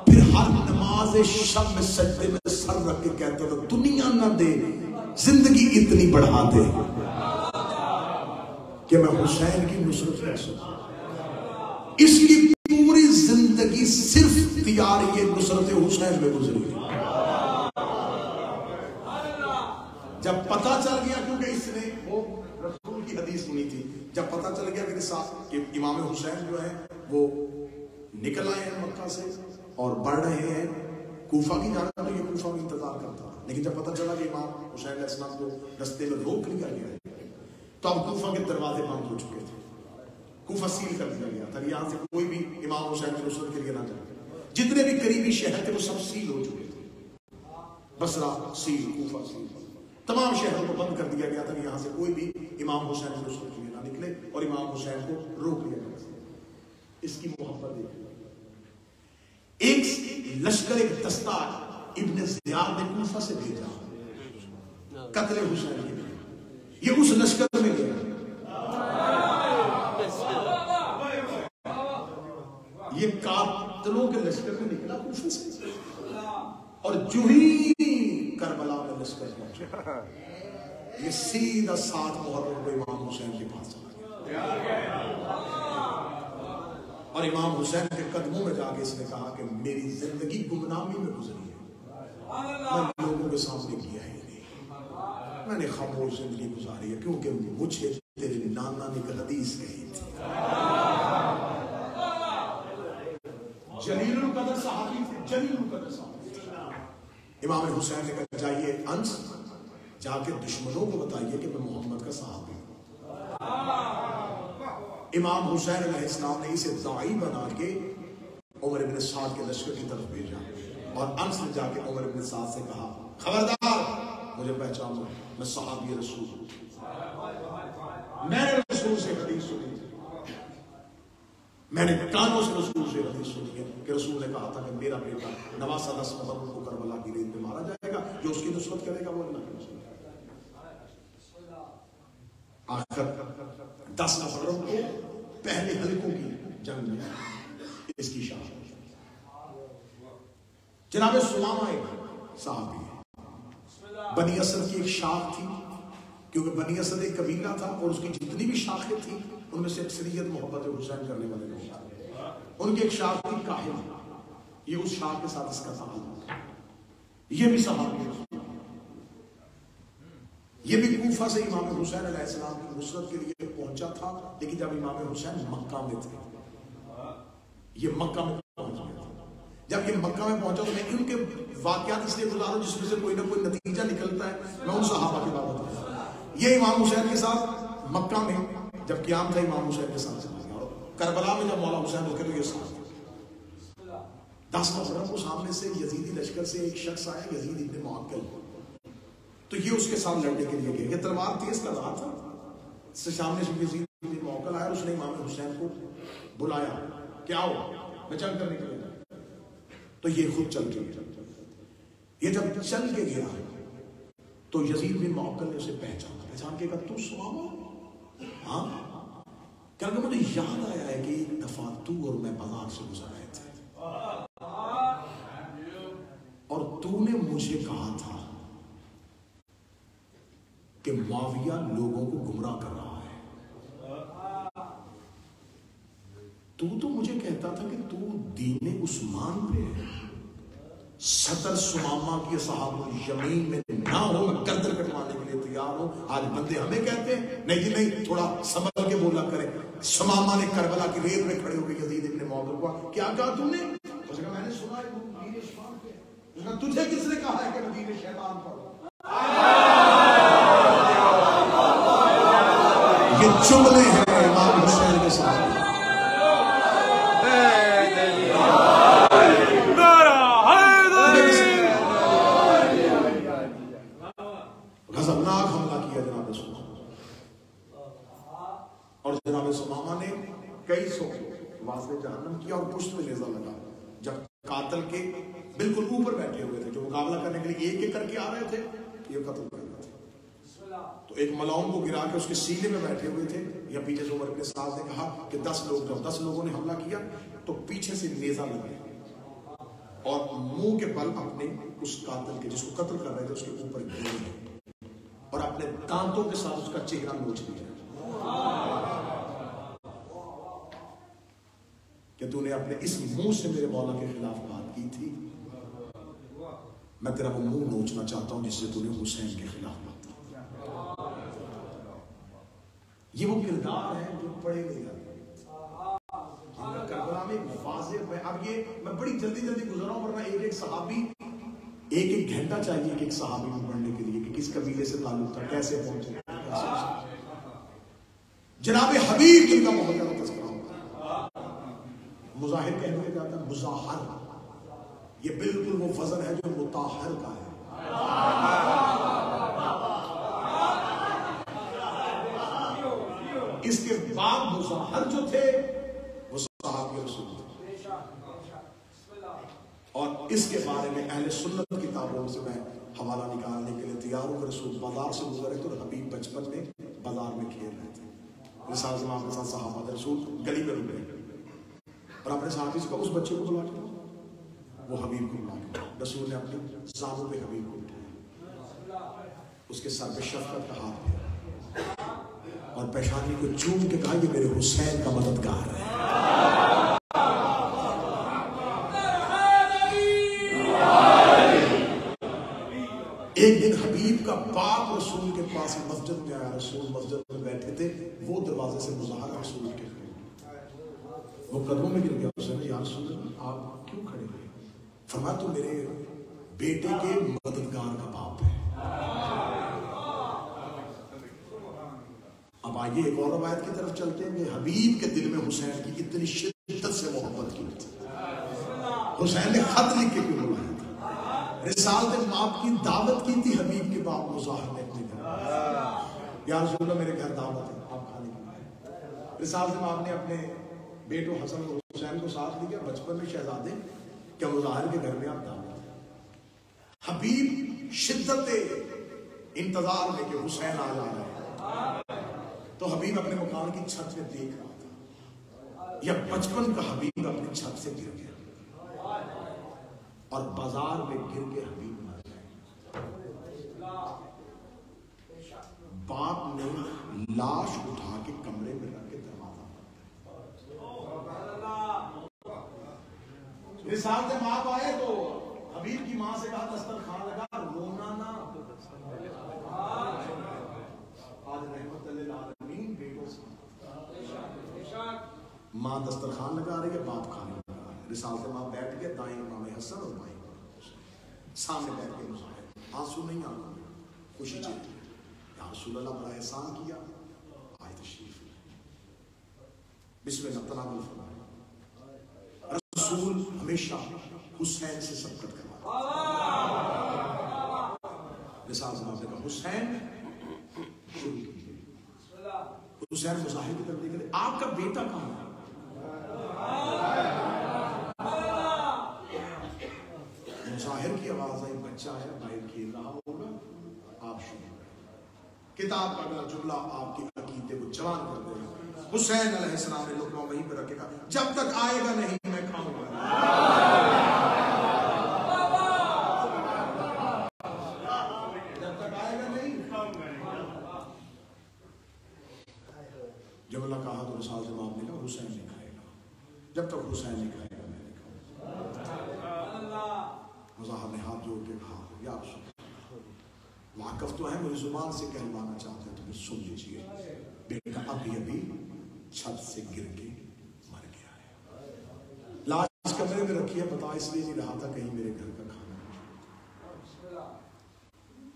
پھر ہر نماز شب میں سجدے میں سر رکھ کے کہتے تھے دنیا نہ دے زندگی اتنی بڑھا دے کہ میں حسین کی نصرت کر سکوں۔ اس کی پوری زندگی صرف تیاری نصرت حسین میں گزری۔ جب پتہ چل گیا، کیونکہ اس نے وہ رسول کی حدیث سنی تھی، جب پتہ چل گیا میرے ساتھ کہ امام حسین جو ہے وہ نکل آئے ہیں مکہ سے اور بڑھ رہے ہیں کوفہ کی جانب، تو یہ کوفہ میں انتظار کرتا، لیکن جب پتہ چلا کہ امام حسین علیہ السلام کو رستے میں روک لیا گیا ہے تو اب کوفہ کے دروازے بند ہو چکے تھے، کوفہ سیل کر دیا گیا تھا، یہاں سے کوئی بھی امام حسین کی نصرت کے لیے نہ جائے، جتنے بھی قریبی شہر تھے وہ سب سیل ہو چکے تھے، بصرہ سیل، کوفہ سیل، تمام شہروں کو بند کر دیا گیا تھا کہ یہاں سے کوئی بھی امام حسین کی نصرت کے لیے نہ نکلے، اور امام حسین کو روک لیا گیا۔ اس کی محبت ایک لشکر، ایک دستہ ابن زیاد نے کوفہ سے بھیجا قتل حسین کے لیے، یہ اس لشکر میں گیا، یہ قاتلوں کے لشکر میں نکلا کوفہ سے، اور جو ہی کربلا میں لشکر پہنچا یہ سیدھا 7 محرم کو امام حسین کے پاس چلا گیا، اور امام حسین کے قدموں میں جا کے اس نے کہا کہ میری زندگی گمنامی میں گزری ہے، میں لوگوں کے سامنے کیا ہی نہیں، میں نے خاموش زندگی گزاری ہے کیونکہ مجھے تیرے نانا نے ایک حدیث کہی تھی۔ جلیل القدر صحابی تھے، جلیل القدر صحابی تھے۔ امام حسین نے کہا جائیے انس جا کے دشمنوں کو بتائیے کہ میں محمد کا صحابی ہوں۔ امام حسین علیہ السلام نے اسے داعی بنا کے عمر بن سعد کے لشکر کی طرف بھیجا، اور انس نے جا کے عمر بن سعد سے کہا خبردار مجھے پہچانو، میں صحابی رسول ہوں، میں نے رسول سے حدیث سنی، میں نے کانوں سے رسول سے حدیث سنی ہے کہ رسول نے کہا تھا کہ میرا بیٹا نواسہ 10 محرم کو کربلا کی ریت میں مارا جائے گا، جو اس کی نصرت کرے گا وہ اللہ کی نصرت۔ آخر 10 محرم کو پہلے حلقوں کی جنگ میں اس کی شان، جناب سلامہ ایک صحابی ہے، بنی اسد کی ایک شاخ تھی، کیونکہ بنی اسد ایک قبیلہ تھا اور اس کی جتنی بھی شاخیں تھیں ان میں سے اکثریت محبت حسین کرنے والے لوگ، ان کی ایک شاخ تھی کاہل، یہ اس شاخ کے ساتھ اس کا تعلق، یہ بھی صحابی ہے، یہ بھی کوفہ سے امام حسین علیہ السلام کی نصرت کے لیے پہنچا تھا، لیکن جب امام حسین مکہ میں تھے، یہ مکہ میں پہنچ گیا تھا، جب یہ مکہ میں پہنچا تو میں ان کے واقعات اس لیے گزاروں جس میں سے کوئی نہ کوئی نتیجہ نکلتا ہے، میں ان صحابہ کی بات بتاؤں۔ یہ امام حسین کے ساتھ مکہ میں جب قیام تھا امام حسین کے ساتھ چلا گیا، اور کربلا میں جب مولا حسین ہوتے تو یہ ساتھ 10 محرم کو سامنے سے یزیدی لشکر سے ایک شخص آیا، یزید ابن معقل، تو یہ اس کے ساتھ لڑنے کے لیے گئے، یہ تلوار تیز کر رہا تھا، سامنے سے یزید ابن معقل آیا، اس نے امام حسین کو بلایا کہ آؤ میں جنگ کرنے کے لیے، تو یہ خود چل کے گیا، یہ جب چل کے گیا تو یزید بن معقل نے اسے پہچان کے کہا تو سلامہ؟ ہاں، کہ مجھے یاد آیا ہے کہ ایک دفعہ تو اور میں بازار سے گزر رہے تھے اور تو نے مجھے کہا تھا کہ معاویہ لوگوں کو گمراہ کر رہا ہے. تو مجھے کہتا تھا کہ تو دین عثمان پہ ہے. صدر سمامہ کی صحابہ یمین میں نہ ہو، میں گردن کٹوانے کے لیے تیار ہوں. آج بندے ہمیں کہتے ہیں نہیں جی نہیں، تھوڑا سنبھل کے بولا کریں. سمامہ نے کربلا کی ریت میں کھڑے ہو کے یزید ابن معاویہ کو کیا کہا تم نے؟ اس نے کہا میں نے سنا ہے دین عثمان پہ. اس نے کہا تجھے کس نے کہا ہے کہ دین شیطان پڑھو؟ یہ جملے ہیں امام حسین کے ساتھ. غضبناک حملہ کیا جناب سمامہ، اور جناب سمامہ نے کئی سو واضح جہنم کیا اور پشت میں نیزہ لگا. جب قاتل کے بالکل اوپر بیٹھے ہوئے تھے جو مقابلہ کرنے کے لیے ایک ایک کر کے آ رہے تھے، یہ قتل کر رہے تھے. تو ایک ملاؤن کو گرا کے اس کے سینے میں بیٹھے ہوئے تھے. یا پیچھے سے عمر بن سعد نے کہا کہ 10 لوگ جب 10 لوگوں نے حملہ کیا تو پیچھے سے نیزہ لگا اور منہ کے بل اپنے اس قاتل کے جس کو قتل کر رہے تھے اس کے اوپر گرے اور اپنے دانتوں کے ساتھ اس کا چہرہ نوچ دیا کہ تو نے اپنے اس منہ سے میرے مولا کے خلاف بات کی تھی، میں تیرا وہ منہ نوچنا چاہتا ہوں جس سے تو نے حسین کے خلاف بات. یہ وہ کردار ہے جو پڑھے گئے کربلا میں واضح. میں بڑی جلدی گزر رہا ہوں ورنہ ایک صحابی ایک گھنٹہ چاہیے ایک صحابی کو پڑھنے کے لیے کہ کس قبیلے سے تعلق تھا، کیسے پہنچے. جناب حبیب جن کا بہت زیادہ تذکرہ ہوتا ہے. مظاہر کہہ دیا جاتا ہے مظاہر، یہ بالکل وہ وزن ہے جو مطہر کا ہے. اس کے بعد مظاہر جو تھے وہ صحابی رسول تھے. اور اس کے بارے میں اہل سنت کتابوں سے میں حوالہ نکالنے کے لیے تیار ہوں. رسول بازار سے گزرے تو حبیب بچپن میں بازار میں کھیل رہے تھے. مثال سے آپ کے ساتھ صحابہ رسول گلی میں رک گئے اور اپنے ساتھی سے اس بچے کو بلا کے وہ حبیب کو بلا کے رسول نے اپنی زانوں پہ حبیب کو اٹھایا، اس کے سر پہ شفقت کا ہاتھ دیا اور پیشانی کو چوم کے کہا یہ میرے حسین کا مددگار ہے. ایک دن حبیب کا باپ رسول کے پاس مسجد میں آیا. رسول مسجد میں بیٹھے تھے، وہ دروازے سے مظاہر رسول کے وہ قدموں میں گر گیا. اس نے یا رسول اللہ آپ کیوں کھڑے ہوئے؟ فرمایا تو میرے بیٹے کے مددگار کا باپ ہے. اب آئیے ایک اور روایت کی طرف چلتے ہیں کہ حبیب کے دل میں حسین کی اتنی شدت سے محبت کی تھی. حسین نے خط لکھ کے کیوں بلایا تھا؟ رسالت ماپ کی دعوت کی تھی حبیب کے باپ مظاہر نے اپنے گھر. یا رسول اللہ میرے گھر دعوت ہے، آپ کھانے کے. رسالت ماپ نے اپنے بیٹوں حسن اور حسین کو ساتھ لیا. بچپن میں شہزادے کیا مظاہر کے گھر میں آپ دعوت ہے. حبیب شدت انتظار میں کہ حسین آ جا رہا ہے تو حبیب اپنے مکان کی چھت سے دیکھ رہا تھا. یا بچپن کا حبیب اپنی چھت سے گر گیا اور بازار میں گر کے حبیب مر گئے. باپ نے لاش اٹھا کے کمرے میں رکھ کے دروازہ رسالت ماپ آئے تو حبیب کی ماں سے کہا دسترخوان لگا، رونا نہ. آج رحمت للعالمین بیٹوں سے ماں دسترخوان لگا رہی ہے، باپ کھانے لگا رہا ہے. رسالت ماں بیٹھ کے دائیں امام حسن اور بائیں سامنے بیٹھ کے مظاہر آنسو نہیں آنا، خوشی چاہتی ہے. یا رسول اللہ بڑا احسان کیا، آئے تشریف بسم اللہ تناول فرمائے. رسول ہمیشہ حسین سے سبقت کروا. رسالت ماں نے کہا حسین شروع کیجیے. حسین مظاہر کی طرف دیکھ رہے آپ کا بیٹا کہاں ہے؟ مظاہر کی آواز آئی بچہ ہے باہر کھیل رہا ہوگا، آپ شروع کریں. کتاب کا اگلا جملہ آپ کے عقیدے کو جوان کر دے گا. حسین علیہ السلام نے لقمہ وہیں پہ رکھے گا، جب تک آئے گا نہیں میں کھاؤں گا. جب تک حسین نہیں کہے گا میں نہیں کہوں گا. مظاہر نے ہاتھ جوڑ کے کہا یا واقف تو ہے میری زبان سے کہلوانا چاہتے ہیں تو پھر سن لیجیے. بیٹا ابھی ابھی چھت سے گر کے مر گیا ہے. لاش کمرے میں رکھی ہے، بتا اس لیے نہیں رہا تھا کہیں میرے گھر کا کھانا.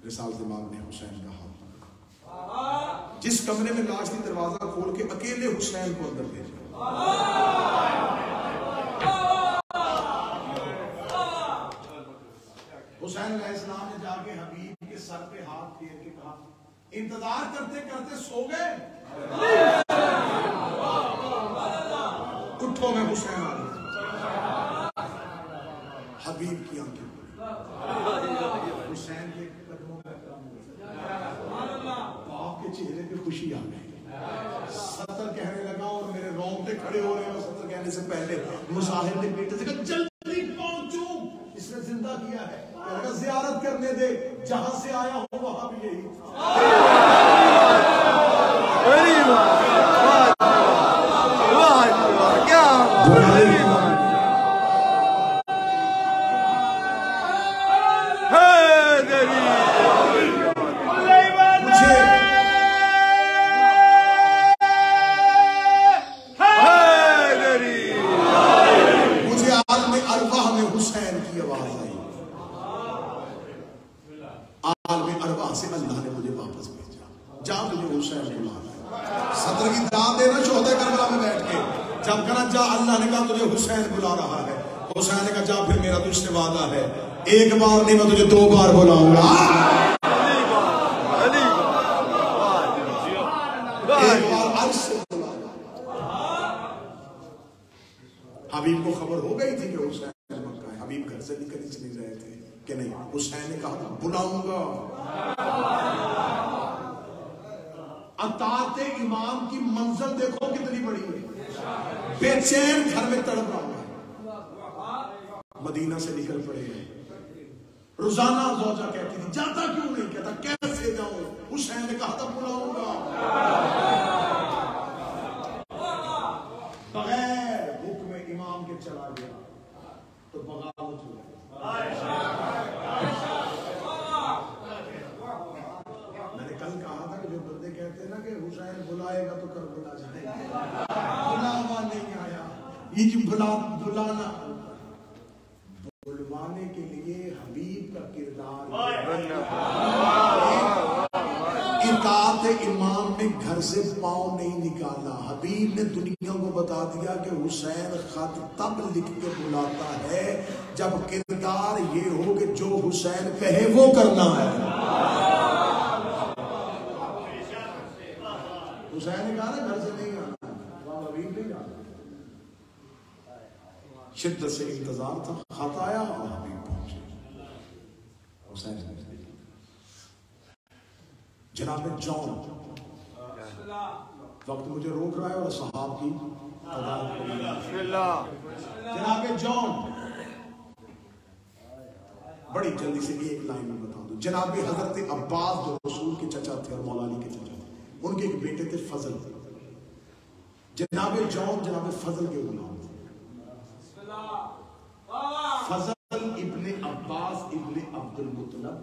رسالت امام نے حسین کا ہاتھ پکڑا. جس کمرے میں لاش تھی دروازہ کھول کے اکیلے حسین کو اندر بھیجا. حسین علیہ السلام نے جا کے حبیب کے سر پہ ہاتھ پھیر کے کہا انتظار کرتے کرتے سو گئے، اٹھو میں حسین آ گیا. حبیب کی آنکھیں حسین کے قدموں میں باپ کے چہرے پہ خوشی آ گئی. ستر کہنے لگا اور میرے رونگٹے کھڑے ہو رہے ہیں. اور ستر کہنے سے پہلے مظاہر نے بیٹے سے کہا جلدی پہنچوں، اس نے زندہ کیا ہے، زیارت کرنے دے، جہاں سے آیا ہوں وہاں بھی یہی مجھے عالم ارواح میں حسین کی آواز آئی. عالم ارواح سے اللہ نے مجھے واپس بھیجا، جا تجھے حسین بلا رہا ہے. صدر کی داد دینا شہدائے کربلا میں بیٹھ کے جب کہنا جا، اللہ نے کہا تجھے حسین بلا رہا ہے. حسین نے کہا جا پھر میرا تجھ سے وعدہ ہے، ایک بار نہیں میں تجھے 2 بار بلاؤں گا. ایک بار عرش سے بلاؤں گا. حبیب کو خبر ہو گئی تھی کہ حسین مکہ ہے. حبیب گھر سے نکل ہی نہیں رہے تھے کہ نہیں. حسین نے کہا تھا بلاؤں گا. اطاعت امام کی منزل دیکھو کتنی بڑی ہے. بے چین گھر میں تڑپ رہا ہے، مدینہ سے نکل پڑے ہیں. روزانہ زوجہ کہتی تھی جاتا کیوں نہیں، کہتا کیسے جاؤں. حسین نے کہا تھا بلاؤں گا. بغیر حکم امام کے چلا گیا تو بغاوت ہو گئی. میں نے کل کہا تھا کہ جو بندے کہتے ہیں نا کہ حسین بلائے گا تو کربلا جائے گا، بلاوا نہیں آیا. یہ جو بلانا بلوانے کے لیے حبیب کا کردار، اطاعت امام نے گھر سے پاؤں نہیں نکالا. حبیب نے دنیا کو بتا دیا کہ حسین خط تب لکھ کے بلاتا ہے جب کردار یہ ہو کہ جو حسین کہے وہ کرنا ہے. حسین نے کہا نا گھر سے نہیں آنا، وہاں حبیب نہیں آنا. شدت سے انتظار تھا، خط آیا اور حبیب پہنچے. حسین جناب جون وقت مجھے روک رہا ہے اور صحاب کی جناب جون بڑی جلدی سے ایک لائن میں بتا دوں. جناب حضرت عباس جو رسول کے چچا تھے اور مولا علی کے چچا تھے، ان کے ایک بیٹے تھے فضل. جناب جون جناب فضل کے غلام تھے. فضل ابن عباس ابن عبد المطلب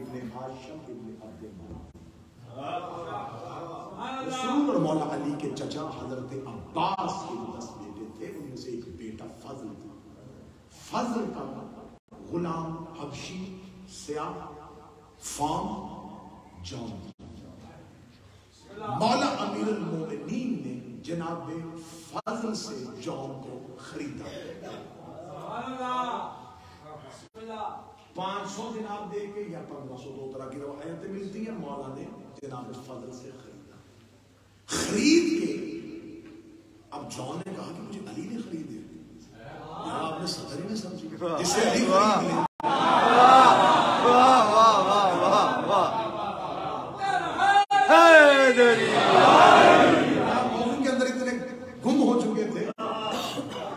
ابن ہاشم ابن عبد المناف، رسول اور مولا علی کے چچا حضرت عباس کے 10 بیٹے تھے. ان میں سے ایک بیٹا فضل تھا. فضل کا غلام حبشی سیاہ فام جون. مولا امیر المومنین نے جناب فضل سے جون کو خریدا. 500 جناب دے کے یا 1500، 2 طرح کی روایتیں ملتی ہیں. مولا نے جناب فضل سے خریدا. خرید کے اب جون نے کہا کہ مجھے علی نے خریدے. آپ نے صدر ہی نے سمجھی جسے علی خرید لے. مومن کے اندر اتنے گم ہو چکے تھے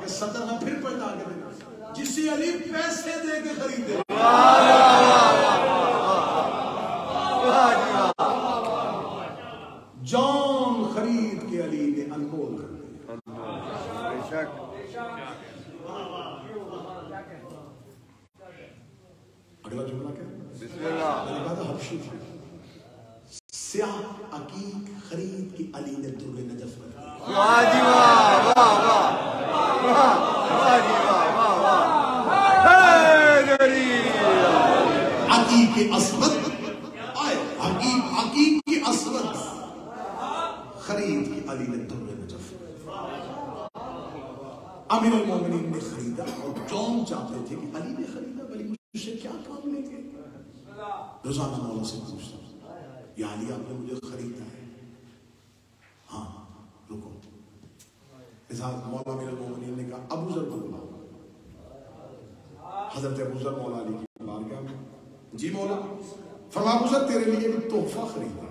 کہ صدر نے پھر پلٹا کے دینا جسے علی پیسے دے کے خریدے. جون خرید کے علی نے انمول کر دیا. اگلا جملہ کیا؟
بسم اللہ.
میں نے کہا تھا حبشی تھا. سیاہ عقیق خرید کی علی نے در نجف کر دی.
واہ جی واہ واہ واہ واہ واہ جی واہ واہ واہ.
عقیق اسود عقیق کی اسود خرید کی علی نے در نجف. امیر المومنین نے خریدا اور جون چاہتے تھے کہ علی نے خریدا ولی مجھ سے کیا کام لے گئے. روزانہ مولا سے پوچھتا یا علی آپ نے مجھے خریدا ہے؟ ہاں رکو. مولا امیر المومنین نے کہا ابو ذر کو بلاؤ. حضرت ابو ذر مولا علی کی بارگاہ میں. جی مولا. فرمایا ابو ذر تیرے لیے بھی تحفہ خریدا ہے.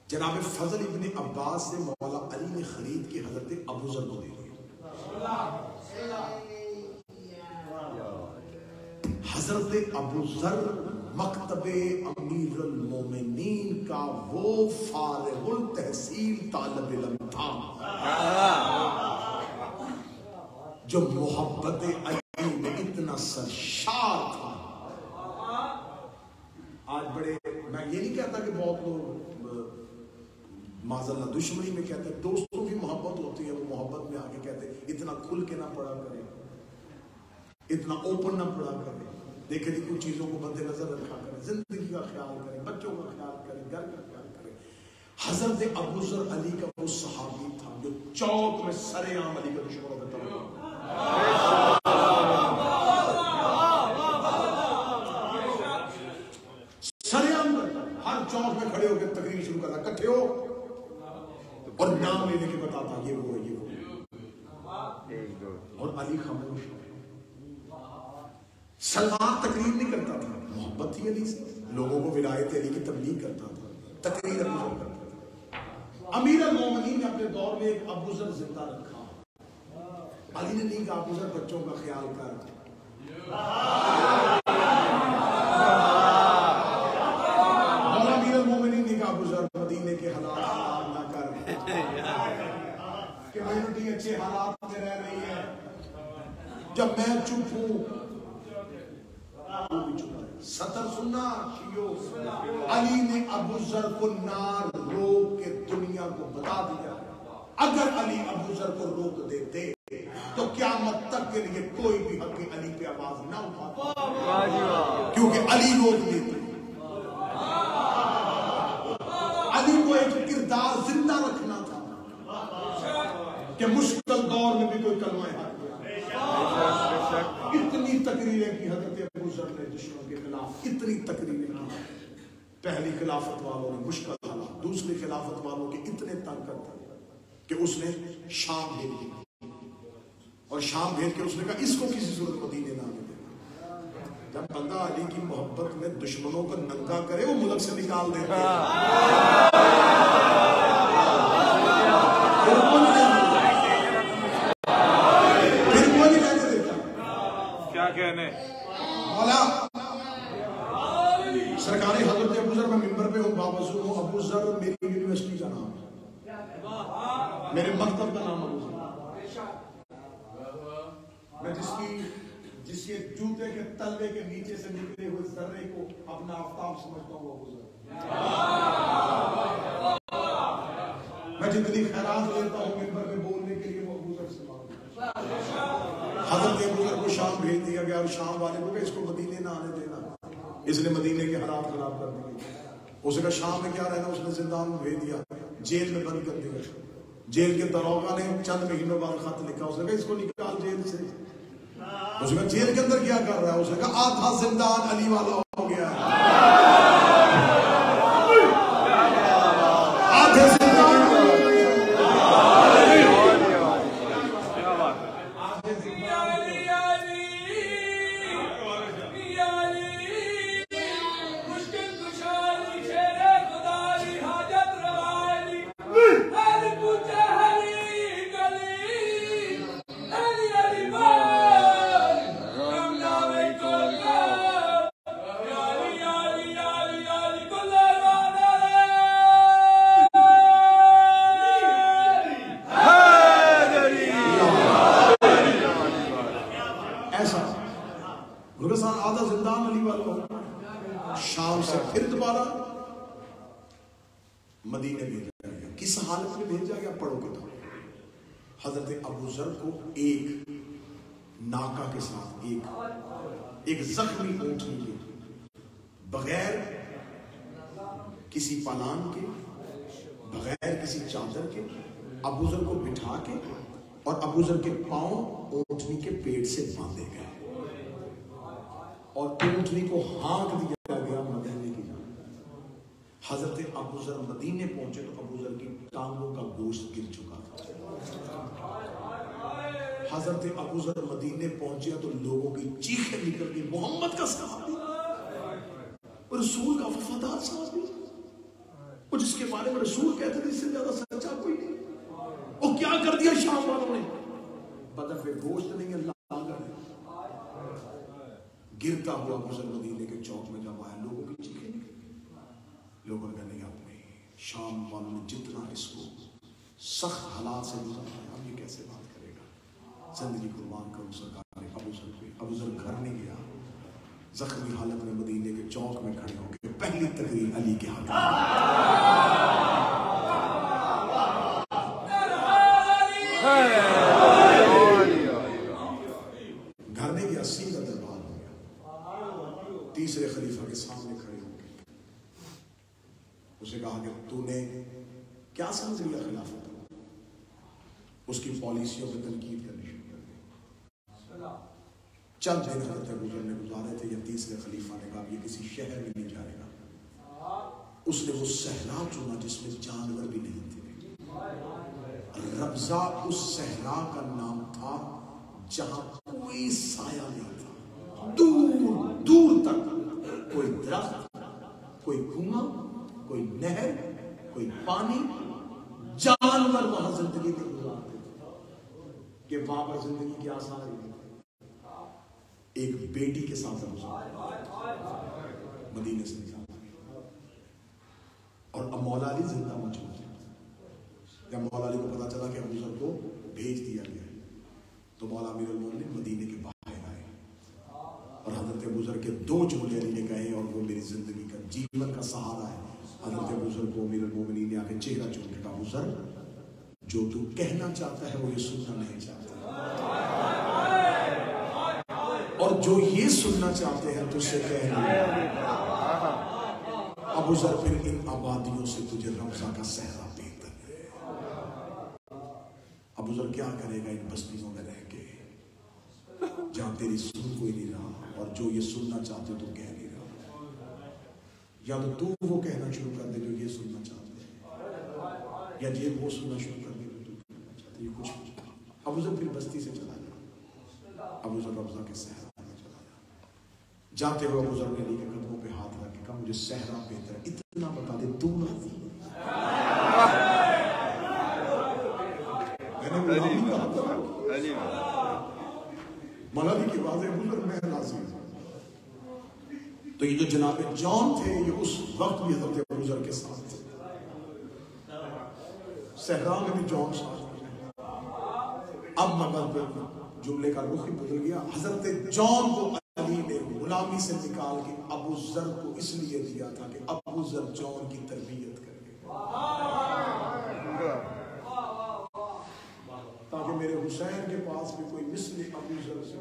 جناب فضل ابن عباس سے مولا علی نے خرید کے حضرت ابو ذر کو دے دی. حضرت ابو ذر مکتب امیر المومنین کا وہ فارغ التحصیل طالب علم تھا جو محبت علی میں اتنا سرشار تھا. آج بڑے میں یہ نہیں کہتا کہ بہت لوگ معاذ اللہ دشمنی میں کہتے ہیں دوستوں کی محبت ہوتی ہے, وہ محبت میں آگے کہتے ہیں اتنا کھل کے نہ پڑھا کرے, اتنا اوپن نہ پڑھا کرے, دیکھے تھی کچھ چیزوں کو مد نظر رکھا کرے, زندگی کا خیال کرے, بچوں کا خیال کرے, گھر کا خیال کرے. حضرت ابو ذر علی کا وہ صحابی تھا جو چوک میں سر عام علی کا دشمنوں پہ تباہ. سر عام ہر چوک میں کھڑے ہو کے تقریر شروع کرتا, کٹھے ہو اور نام لے لے کے بتاتا یہ وہ یہ وہ, اور علی خاموش. سلمان تقریر نہیں کرتا تھا, محبت تھی علی سے, لوگوں کو ولایت علی کی تبلیغ کرتا تھا, تقریر ابو ذر کرتا تھا. امیر المومنین نے اپنے دور میں ایک ابو ذر زندہ رکھا. علی نے نہیں کہا ابو ذر بچوں کا خیال کر, مولا امیر المومنین نے کہا ابو ذر مدینے کے حالات خراب نہ کر, کہ مینوٹی اچھے حالات میں رہ رہی ہے, جب میں چپ ہوں سطر سننا شیو. علی نے ابو ذر کو نار روک کے دنیا کو بتا دیا اگر علی ابو ذر کو روک دیتے تو قیامت تک کے لیے کوئی بھی حق علی پہ آواز نہ اٹھاتا, کیونکہ علی روک دیتے. علی کو ایک کردار زندہ رکھنا تھا کہ مشکل دور میں بھی کوئی کلمہ حق. اتنی تقریریں کی حضرت ابو ذر نے دشمنوں کے خلاف, اتنی تقریریں کی. پہلی خلافت والوں نے مشکل حالات, دوسری خلافت والوں کے اتنے تنگ کرتا کہ اس نے شام بھیج دیا, اور شام بھیج کے اس نے کہا اس کو کسی صورت مدینے نہ آنے دینا. جب بندہ علی کی محبت میں دشمنوں کو ننگا کرے وہ ملک سے نکال دیتے ہیں. مولا سرکاری حضرت ابو ذر میں ممبر پہ ہوں, باوضو ہوں. ابو ذر میری یونیورسٹی کا نام ہے, میرے مکتب کا نام ابو ذر. میں جس کے جوتے کے تلوے کے نیچے سے نکلے ہوئے ذرے کو اپنا آفتاب سمجھتا ہوں ابو ذر. میں جتنی خیرات لیتا ہوں ممبر پہ بولنے کے لیے وہ ابو ذر سے مانگتا ہوں. حضرت ابو ذر کو شام بھیج دیا گیا, اور شام والے کو کہ اس کو مدینے نہ آنے دینا, اس نے مدینے کے حالات خراب کر دیے. اس نے شام میں کیا رہنا, اس نے زندان میں بھیج دیا, جیل میں بند کر دیا. جیل کے داروغہ نے چند مہینوں بعد خط لکھا, اس نے کہا اس کو نکال جیل سے. اس نے کہا جیل کے اندر کیا کر رہا ہے, اس نے کہا آدھا زندان علی والا ہو گیا ہے. آدھے زندان میرے ساتھ آدھا زندان علی والا شام سے پھر دوبارہ مدینے بھیجا گیا. کس حالت میں بھیجا گیا پڑھو کتاب. حضرت ابو ذر کو ایک ناکا کے ساتھ ایک زخمی اونٹنی کے بغیر کسی پالان کے بغیر کسی چادر کے ابو ذر کو بٹھا کے اور ابو ذر کے پاؤں اونٹنی کے پیٹ سے باندھے گئے اور اونٹنی کو ہانک دیا گیا مدینے کی جانب. حضرت ابو ذر مدینے پہنچے تو ابو ذر کی ٹانگوں کا گوشت گر چکا تھا. حضرت ابو ذر مدینے پہنچے تو لوگوں کی چیخیں نکل گئی, محمد کا صحابی, رسول کا وفادار صحابی, اور جس کے بارے میں رسول کہتے تھے اس سے زیادہ سچا کوئی نہیں. اور کیا کر دیا شام والوں نے, بدن پہ گوشت نہیں ہے, لاغر ہے. گرتا ہوا ابو ذر مدینے کے چوک میں جب آیا, لوگوں کی چیخیں نکلی. لوگوں نے کہا نہیں, اپنے شام والوں نے جتنا اس کو سخت حالات سے گزارا ہے, ہم یہ کیسے بات کرے گا. زندگی قربان کرو سرکار نے ابو ذر پہ. ابو ذر گھر نہیں گیا, زخمی حالت میں مدینے کے چوک میں کھڑے ہو کے پہلی تقریر علی کے حق گھر نہیں گیا, سیدھا دربار ہو گیا. تیسرے خلیفہ کے سامنے کھڑے ہو کے اسے کہا کہ تو نے کیا سمجھ لیا خلافت. اس کی پالیسیوں پہ تنقید کرنی شروع کر دی. چند دن حضرت ابو ذر نے گزارے تھے, یا تیسرے خلیفہ نے کہا یہ کسی شہر میں نہیں جائے گا. اس نے وہ صحرا چنا جس میں جانور بھی نہیں تھے. ربضہ اس صحرا کا نام تھا جہاں کوئی سایہ نہیں تھا. دور دور تک کوئی درخت, کوئی کنواں, کوئی نہر, کوئی پانی, جانور وہاں زندگی میں گزارتے تھے. کہ وہاں پر زندگی کی آسان ہے. ایک بیٹی کے ساتھ مدینے سے نکالا اور اب مولا علی زندہ موجود ہے. جب مولا علی کو پتا چلا کہ ابو ذر کو بھیج دیا گیا تو مولا امیر المومنین مدینے کے باہر آئے اور حضرت ابو ذر کے 2 جملے علی نے کہے اور وہ میری زندگی کا جیون کا سہارا ہے. حضرت ابو ذر کو امیر المومنین نے آ کے چہرہ چوم کے کہا, ابو ذر جو تو کہنا چاہتا ہے وہ یہ سننا نہیں چاہتا, اور جو یہ سننا چاہتے ہیں تجھ سے کہہ رہے ابو ذر پھر ان آبادیوں سے تجھے رمضہ کا صحرا بہتر ہے. ابو ذر کیا کرے گا ان بستیوں میں رہ کے جہاں تیری سن کوئی نہیں رہا اور جو یہ سننا چاہتے تو کہہ نہیں رہا. یا تو وہ کہنا شروع کر دے جو یہ سننا چاہتے ہیں, یا یہ وہ سننا شروع کر دے جو تو کہنا چاہتے ہیں. یہ کچھ ابو ذر پھر بستی سے چلا گیا. ابو ذر رمضہ کے صحرا جاتے ہوئے ابو ذر نے علی کے قدموں پہ ہاتھ رکھ کے کہا مجھے صحرا بہتر ہے, اتنا بتا دے تو راضی. میں نے غلامی کہا تھا مولا علی کی بات ہے, ابو ذر میں راضی ہوں. تو یہ جو جناب جان تھے یہ اس وقت بھی حضرت ابو ذر کے ساتھ تھے. صحرا میں بھی جان ساتھ تھے. اب مگر جملے کا رخ ہی بدل گیا. حضرت جان کو علی نے غلامی سے نکال کے ابو ذر کو اس لیے دیا تھا کہ ابو ذر جان کی تربیت کرے تاکہ میرے حسین کے پاس بھی کوئی مثل ابو ذر سے.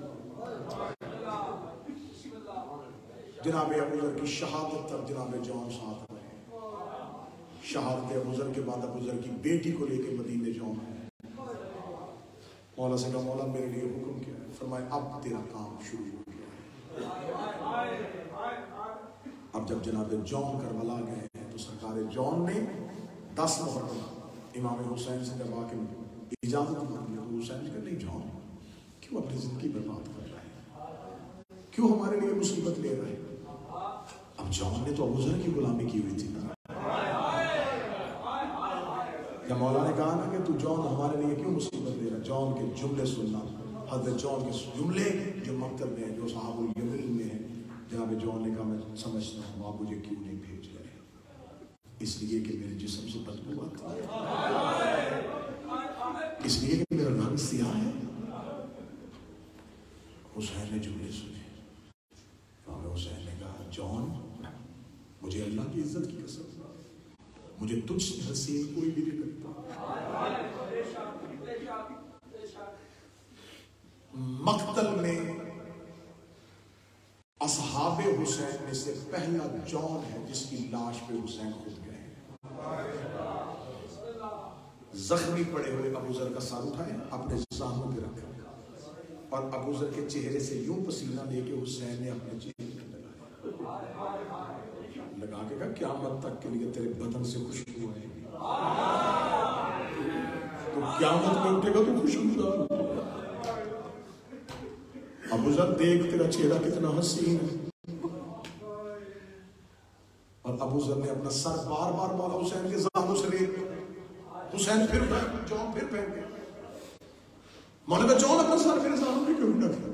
جناب ابو ذر کی شہادت تک جناب جان ساتھ رہے. شہادت ابو ذر کے بعد ابو ذر کی بیٹی کو لے کے مدینے جان ہے. مولا سے کہا مولا میرے لیے حکم کیا ہے. فرمائے اب تیرا کام شروع ہو گیا. اب جب جناب جان کربلا گئے ہیں تو سرکار جان نے 10 محرم امام حسین سے جب آ کے اجازت مانگی تو حسین کہ نہیں جان کیوں اپنی زندگی برباد کر رہے ہیں, کیوں ہمارے لیے مصیبت لے رہے ہیں. اب جان نے تو ابو ذر کی غلامی کی ہوئی تھی نا. جب مولا نے کہا نا کہ تو جان ہمارے لیے کیوں مصیبت لے رہا ہے, جان کے جملے سننا. حضرت جان کے جملے جو مکتب میں ہیں, جو صحاب الیمین میں ہیں, جناب جان نے کہا میں سمجھتا ہوں آپ مجھے کیوں نہیں بھیج رہے, اس لیے کہ میرے جسم سے بدبو آتی ہے, اس لیے کہ میرا رنگ سیاہ ہے. حسین نے جملے سنے, عزت کی قسم مجھے تجھ سے حسین کوئی بھی نہیں لگتا. مقتل میں اصحاب حسین میں سے پہلا جون ہے جس کی لاش پہ حسین خود گئے. زخمی پڑے ہوئے ابو ذر کا سر اٹھائے اپنے سامنے پہ رکھا اور ابو ذر کے چہرے سے یوں پسینہ لے کے حسین نے اپنے چہرے پہ لگا کے کہا قیامت تک کے لیے تیرے بدن سے خوشبو آئے گی. تو قیامت میں اٹھے گا تو خوشبو. ابو ذر دیکھ تیرا چہرہ کتنا حسین ہے. اور ابو ذر نے اپنا سر بار بار مولا حسین کے زانوں سے لے. حسین پھر جون پھر پہن گیا. مولا کا جون اپنا سر پھر زانوں میں کیوں رکھا؟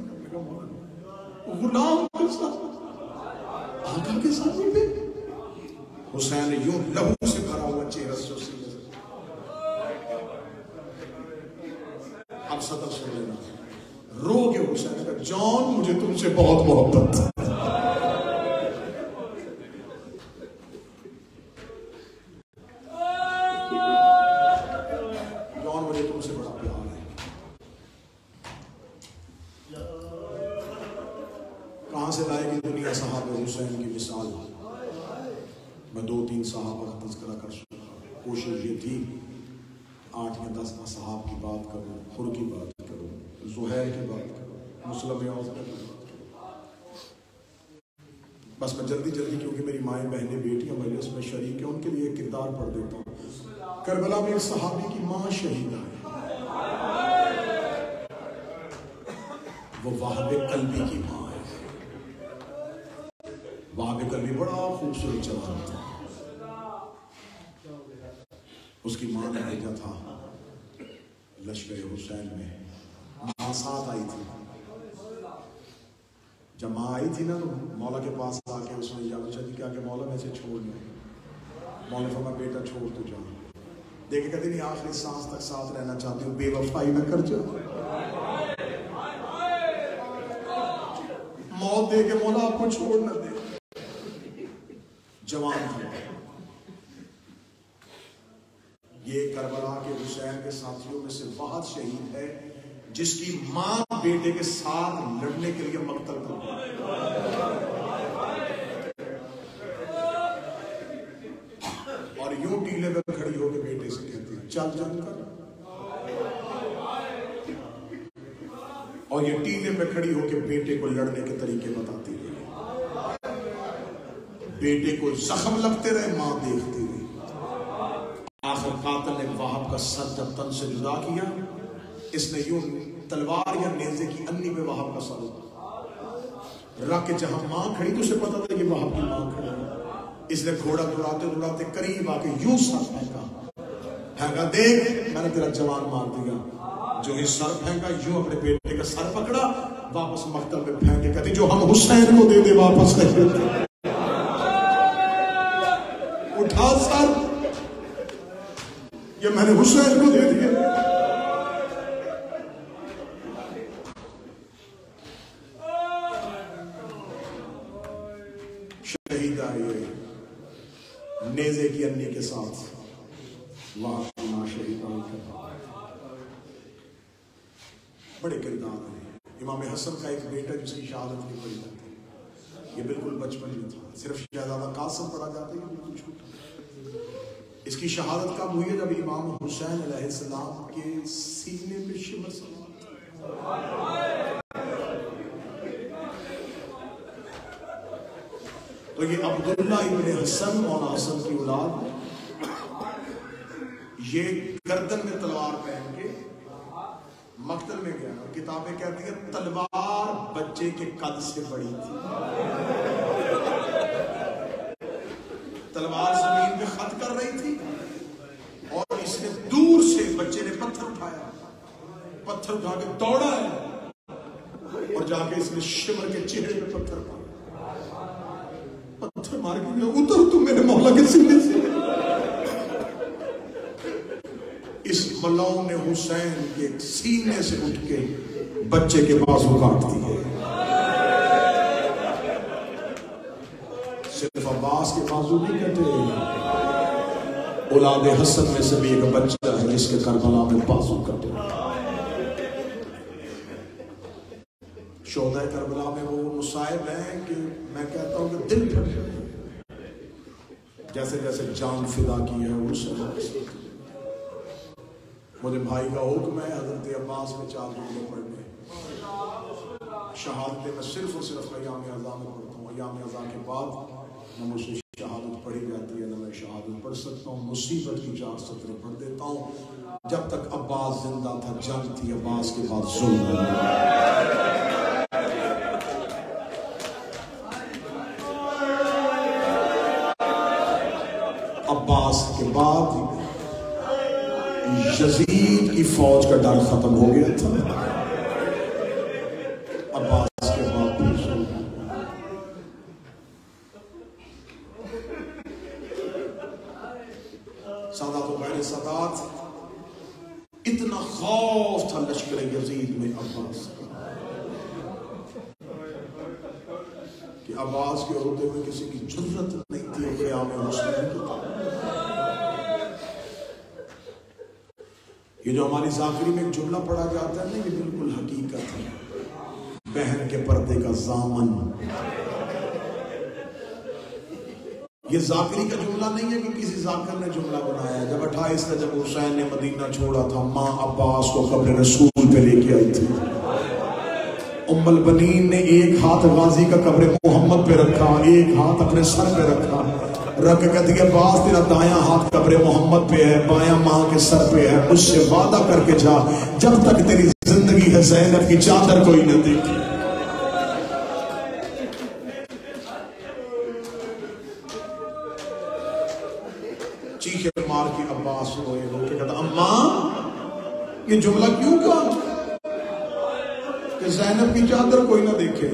غلام کے ساتھ آقا کے ساتھ پہ حسین نے یوں لہو سے بھرا ہوا چہرہ سے اب صدر سن لینا رو کے حسین کا جان مجھے تم سے بہت محبت. جان مجھے تم سے بڑا پیار ہے. کہاں سے لائے گی دنیا صحابہ حسین کی مثال؟ میں 2-3 صحابہ کا تذکرہ کر سکتا ہوں. کوشش یہ تھی 8 یا 10 صحابہ کی بات کروں, خر کی بات کروں, زہیر کی بات کروں, مسلم عوض کی بات کروں. بس میں جلدی کیونکہ میری مائیں بہنیں بیٹیاں مجلس میں شریک ہیں ان کے لیے ایک کردار پڑھ دیتا ہوں. کربلا میں ایک صحابی کی ماں شہید ہے. وہ وہاب قلبی کی ماں ہے. وہاب قلبی بڑا خوبصورت جوان تھا. اس کی ماں نے بھیجا تھا لشکر حسین میں. ماں ساتھ آئی تھی. جب ماں آئی تھی نا تو مولا کے پاس آ کے اس نے اجازت چاہی کیا کہ مولا میں سے چھوڑ دوں. مولا فرمایا بیٹا چھوڑ تو جا. دیکھے کہتے نہیں آخری سانس تک ساتھ رہنا چاہتی ہوں, بے وفائی نہ کر جا. موت دے کے مولا آپ کو چھوڑ نہ دے. جوان تھا. یہ کربلا کے حسین کے ساتھیوں میں سے واحد شہید ہے جس کی ماں بیٹے کے ساتھ لڑنے کے لیے مقتل کر گئی. اور یوں ٹیلے پہ کھڑی ہو کے بیٹے سے کہتی ہے چل جنگ کر. اور یہ ٹیلے پہ کھڑی ہو کے بیٹے کو لڑنے کے طریقے بتاتی ہے. بیٹے کو زخم لگتے رہے, ماں دیکھتی رہی. آخر قاتل نے وہاب کا سر جب تن سے جدا کیا, اس نے یوں تلوار یا نیزے کی انی پہ وہاب کا سر رکھ کے جہاں ماں کھڑی تو اسے پتا تھا کہ وہاب کی ماں کھڑی. اس نے گھوڑا دوڑاتے قریب آ کے یوں سر پھینکا. دیکھ میں نے تیرا جوان مار دیا. جو ہی سر پھینکا یوں اپنے بیٹے کا سر پکڑا, واپس مقتل میں پھینکے کہتی جو ہم حسین کو دے دے واپس نہیں دیتے. اٹھا سر, یہ میں نے حسین کو دے دیا. شہید آئے نیزے کی انی کے ساتھ وہاں شہید آئے. بڑے کردار ہیں. امام حسن کا ایک بیٹا جس کی شہادت نہیں پڑی جاتی, یہ بالکل بچپن میں تھا. صرف شہزادہ قاسم پڑھا جاتا ہے, یہ بالکل چھوٹا. اس کی شہادت کب ہوئی ہے جب امام حسین علیہ السلام کے سینے پہ شمر سوار تھا. تو یہ عبداللہ ابن حسن مولا حسن کی اولاد, یہ گردن میں تلوار پہن کے مقتل میں گیا. اور کتابیں کہتی ہیں تلوار بچے کے قد سے بڑی تھی. تلوار زمین پہ خط کر رہی تھی اور اس نے دور سے بچے نے پتھر اٹھایا, پتھر اٹھا کے دوڑا ہے اور جا کے اس نے شمر کے چہرے پہ پتھر مارا. پتھر مار کے اتر تم میرے مولا کے سینے سے. اس ملعون نے حسین کے سینے سے اٹھ کے بچے کے بازو کاٹ دیے. صرف عباس کے بازو نہیں کٹے، اولاد حسن میں سے بھی ایک بچہ ہے جس کے کربلا میں بازو کٹے۔ شہدائے کربلا میں وہ مصائب ہیں کہ میں کہتا ہوں کہ دل پھٹ جائے، جیسے جیسے جان فدا کی ہے اس سے۔ مجھے بھائی کا حکم ہے حضرت عباس میں 4 جملے پڑھنے، شہادتیں میں صرف اور صرف ایام اعزاء میں پڑھتا ہوں۔ ایام اعزاء کے بعد نہ مجھ سے شہادت پڑھی جاتی ہے نہ میں شہادت پڑھ سکتا ہوں۔ مصیبت کی 4 سطریں پڑھ دیتا ہوں۔ جب تک عباس زندہ تھا جنگ تھی، عباس کے بعد ظلم ہوا۔ عباس کے بعد یزید کی فوج کا ڈر ختم ہو گیا تھا، عباس کے بعد بھی ظلم۔ سادات و غیر سادات، اتنا خوف تھا لشکر یزید میں عباس کا کہ عباس کے ہوتے ہوئے کسی کی جرت نہیں تھی قیام مسلم کی طرف۔ یہ جو ہماری ذاکری میں ایک جملہ پڑھا جاتا ہے نا، یہ بالکل حقیقت ہے۔ بہن کے پردے کا زامن، یہ ذاکری کا جملہ نہیں ہے کہ کسی ذاکر نے جملہ بنایا ہے۔ جب 28 کا جب حسین نے مدینہ چھوڑا تھا، ماں عباس کو قبر رسول پہ لے کے آئی تھی۔ ام البنین نے ایک ہاتھ غازی کا قبر محمد پہ رکھا، ایک ہاتھ اپنے سر پہ رکھا، رکھ کے کہتی ہے عباس تیرا دایاں ہاتھ قبر محمد پہ ہے، بایاں ماں کے سر پہ ہے، مجھ سے وعدہ کر کے جا جب تک تیری زندگی ہے زینب کی چادر کوئی نہ دیکھے۔ چیخے مار کے عباس روئے، رو کے کہتا اماں یہ جملہ کیوں کہا کہ زینب کی چادر کوئی نہ دیکھے؟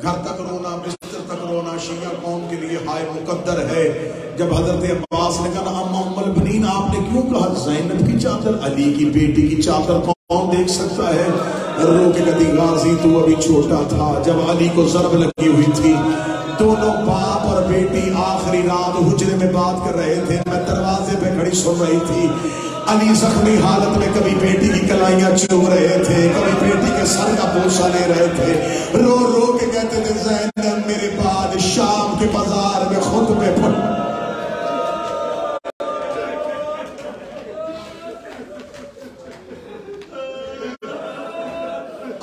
گھر تک رونا، بستر تک رونا شیعہ قوم کے لیے ہائے مقدر ہے۔ جب حضرت عباس نے کہا اما ام البنین آپ نے کیوں کہا زینب کی چادر؟ علی کی بیٹی کی چادر کون دیکھ سکتا ہے؟ رو کے کہتی غازی تو ابھی چھوٹا تھا جب علی کو ضرب لگی ہوئی تھی، دونوں باپ اور بیٹی آخری رات حجرے میں بات کر رہے تھے، میں دروازے پہ کھڑی سن رہی تھی۔ علی زخمی حالت میں کبھی بیٹی کی کلائیاں چوم رہے تھے، کبھی بیٹی کے سر کا بوسہ لے رہے تھے، رو رو کے کہتے تھے زینب میرے بعد شام کے بازار میں خطبے پڑھ۔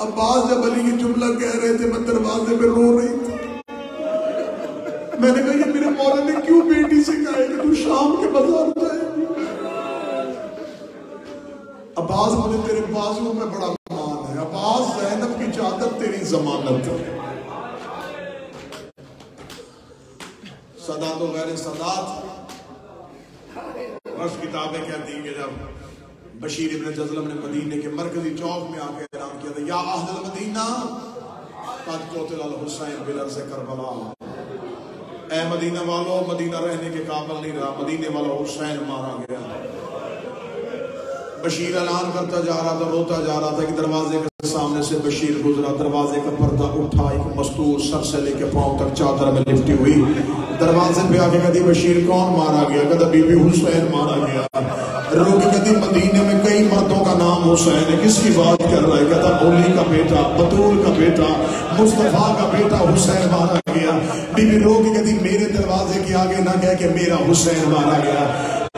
عباس جب علی کی جملہ کہہ رہے تھے میں دروازے پہ رو رہی تھی۔ میں نے کہا یہ میرے مولا نے کیوں بیٹی سے کہا ہے کہ تو شام کے بازار جائے؟ عباس مجھے تیرے بازو میں بڑا مان ہے، عباس زینب کی چادر تیری ضمانت ہے۔ سادات و غیر سادات، بس کتابیں کہتی ہیں کہ جب بشیر ابن جزلم نے مدینے کے مرکزی چوک میں آ کے اعلان کیا تھا یا اہل المدینہ قد قتل الحسین بالارض کربلا، اے مدینہ والو مدینہ رہنے کے قابل نہیں رہا، مدینے والو حسین مارا گیا۔ بشیر اعلان کرتا جا رہا تھا، روتا جا رہا تھا کہ دروازے کے سامنے سے بشیر گزرا، دروازے کا پردہ اٹھا، ایک مستور سر سے لے کے پاؤں تک چادر میں لپٹی ہوئی، دروازے پہ آ کے کہتی بشیر کون مارا گیا؟ کہتا بی بی حسین مارا گیا۔ رو کے کہتی مدینے میں کئی مردوں کا نام حسین ہے، کس کی بات کر رہا ہے؟ کہتا مولی کا بیٹا، بطول کا بیٹا، مصطفیٰ کا بیٹا حسین مارا گیا۔ بی بی رو کے کہتی میرے دروازے کے آگے نہ کہہ کہ میرا حسین مارا گیا۔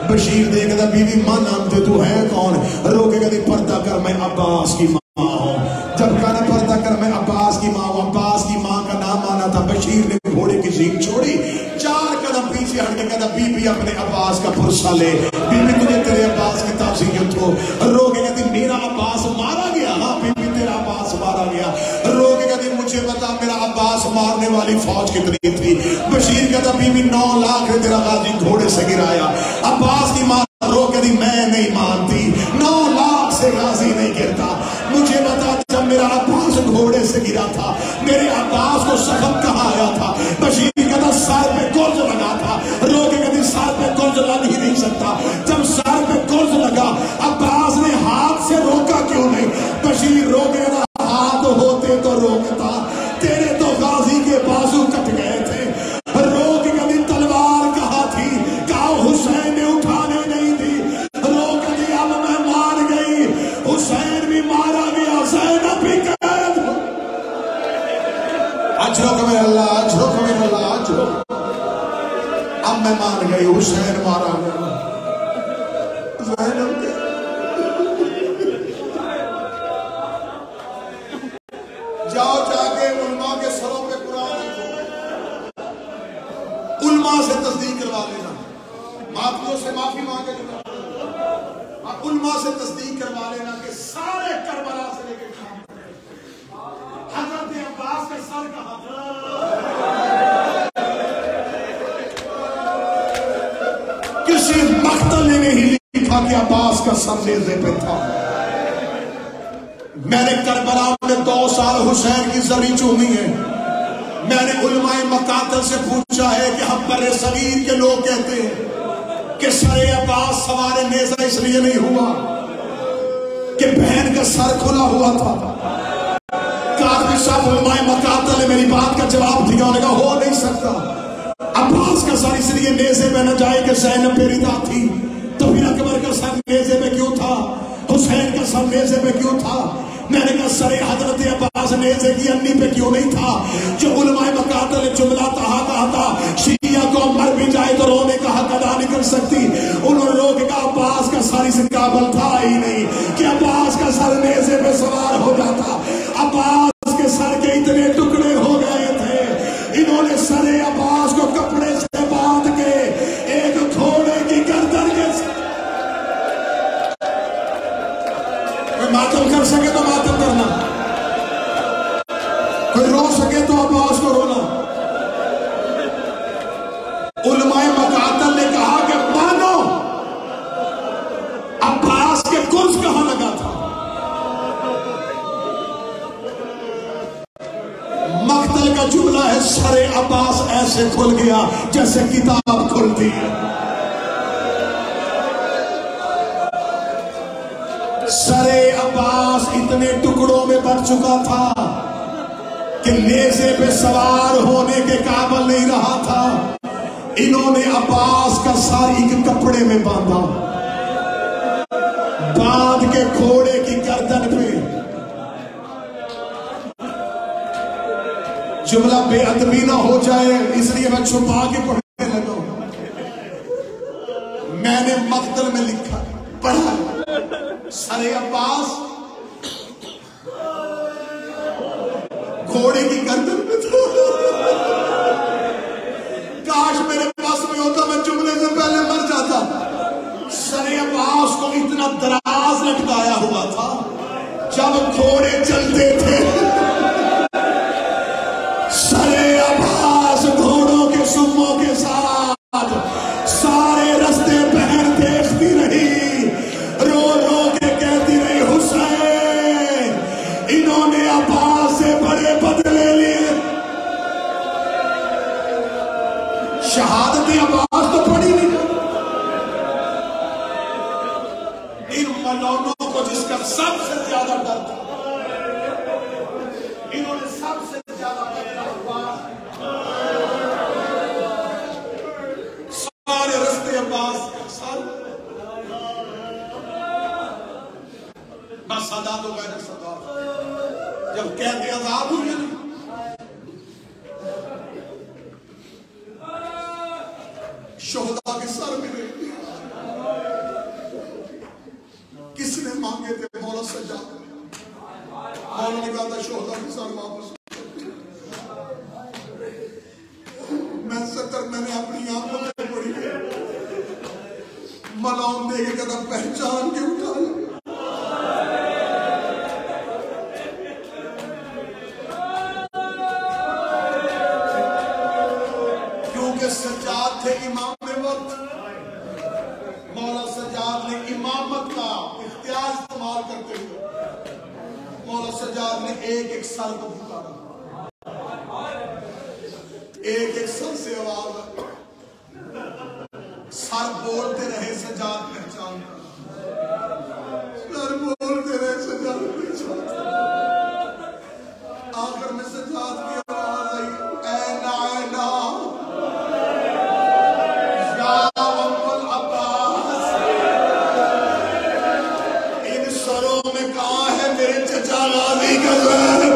بشیر دیکھتا بی بی من انت تو ہے کون؟ رو کے کہتی پردہ کر میں عباس کی ماں ہوں۔ جب کہنا پردہ کر میں عباس کی ماں ہوں، عباس کی ماں کا نام آنا تھا، بشیر نے گھوڑے کی سینگ چھوڑی، 4 قدم پیچھے ہٹ کے کہتا بی بی اپنے عباس کا پرسہ لے، بی بی تجھے تیرے عباس کی تعزیت ہو۔ رو کے کہتی میرا عباس مارا گیا؟ ہاں بی بی تیرا عباس مارا گیا۔ رو کے کہتی مجھے بتا میرا عباس مارنے والی فوج کتنی تھی؟ بشیر کہتا بی بی 9 لاکھ تیرا غازی گھوڑے سے گرایا۔ عباس کی ماں رو کہتی میں نہیں مانتی، 9 لاکھ سے غازی نہیں گرتا، مجھے بتا جب میرا عباس گھوڑے سے گرا تھا میرے عباس کو زخم کہاں آیا تھا؟ بشیر کہتا سر پہ گرز لگا تھا۔ رو کے کہتی سر پہ گرز لگ ہی نہیں سکتا، جب سر پہ گرز لگا عباس نے ہاتھ سے روکا کیوں نہیں؟ بشیر رو کے کہتا ہاتھ ہوتے تو روکتا، تیرے تو غازی کے بازو کٹ گئے تھے۔ رو اب میں مان گئی حسین مارا گیا زینب کے جاؤ جا کے علماء کے سروں پہ قرآن لکھو علماء سے تصدیق کروا لینا معافیوں سے معافی مانگے لینا علماء سے تصدیق کروا لینا کہ سارے کربلا سے لے کے حضرت عباس کا سر کہاں کسی مقتل نے نہیں لکھا کہ عباس کا سر نیزے پہ تھا میں نے کربلا میں 2 سال حسین کی زری چومی ہے میں نے علماء مقاتل سے پوچھا ہے کہ ہم بر صغیر کے لوگ کہتے ہیں کہ سر عباس سوار نیزہ اس لیے نہیں ہوا کہ بہن کا سر کھلا ہوا تھا کاظمی صاحب علماء مقاتل نے میری بات کا جواب دیا انہوں نے کہا ہو نہیں سکتا عباس کا سر اس لیے نیزے میں نہ جائے کہ زینب پہ رضا تھی تو پھر اکبر کا سر نیزے میں کیوں تھا حسین کا سر نیزے میں کیوں تھا میں نے کہا سر حضرت عباس نیزے کی انی پہ کیوں نہیں تھا جو علماء مقاتل نے جملہ کہا تھا شیعہ کو مر بھی جائے تو رونے کا حق ادا نہیں کر سکتی انہوں نے لوگ کہا عباس کا سر اس قابل تھا ہی نہیں کہ عباس کا سر نیزے پہ سوار ہو جاتا عباس کے سر کے اتنے ٹکڑے ہو گئے تھے انہوں نے سر عباس کو کپڑے سے باندھ کے ایک گھوڑے کی گردن کے کوئی ماتم کر سکے تو ماتم کرنا کوئی رو سکے تو عباس کو رونا علماء مقاتل نے کہا کہ مانو عباس کے کرز کہاں لگا تھا مقتل کا جملہ ہے سر عباس ایسے کھل گیا جیسے کتاب کھلتی ہے سر عباس اتنے ٹکڑوں میں بڑھ چکا تھا کہ نیزے پہ سوار ہونے کے قابل نہیں رہا تھا انہوں نے عباس کا سر ایک کپڑے میں باندھا باندھ کے گھوڑے کی گردن پہ جملہ بے ادبی نہ ہو جائے اس لیے میں چھپا کے پڑھنے لگا میں نے مقتل میں لکھا پڑھا سر عباس گھوڑے کی گردن پہ تھا کاش میرے پاس میں ہوتا میں جملے سے پہلے مر جاتا سر عباس کو اتنا دراز لٹکایا ہوا تھا جب گھوڑے چلتے تھے سر عباس گھوڑوں کے سموں کے ساتھ سارے رستے بہن دیکھتی رہی رو رو کے کہتی رہی حسین انہوں نے عباس سے بڑے بدلے لیے شہادت عباس تو پڑھی نہیں ان ملونوں کو جس کا سب سے زیادہ ڈر تھا انہوں نے سب سے زیادہ سارے رستے عباس سارے بس صدا تو گئے صدا جب کہتے عذاب ہوئے شہداء کے سر ملے کس نے مانگے تھے مولا سجاد مولا نے کہا تھا شہداء کے سر واپس میں ستر میں نے اپنی آنکھوں میں پڑھی ملاؤں دے کے کہتا پہچان کے اٹھا لے کیونکہ سجاد تھے امام وقت مولا سجاد نے امامت کا اختیار استعمال کرتے ہوئے مولا سجاد نے ایک ایک سر کو پکارا ایک ایک سر سے آواز سر بولتے رہے سجاد پہچان سر بولتے رہے سجاد پہچان آخر میں سجاد کی آواز آئی اے نائنا یا ام العباس ان سروں میں کہاں ہے میرے چچا غازی کا سر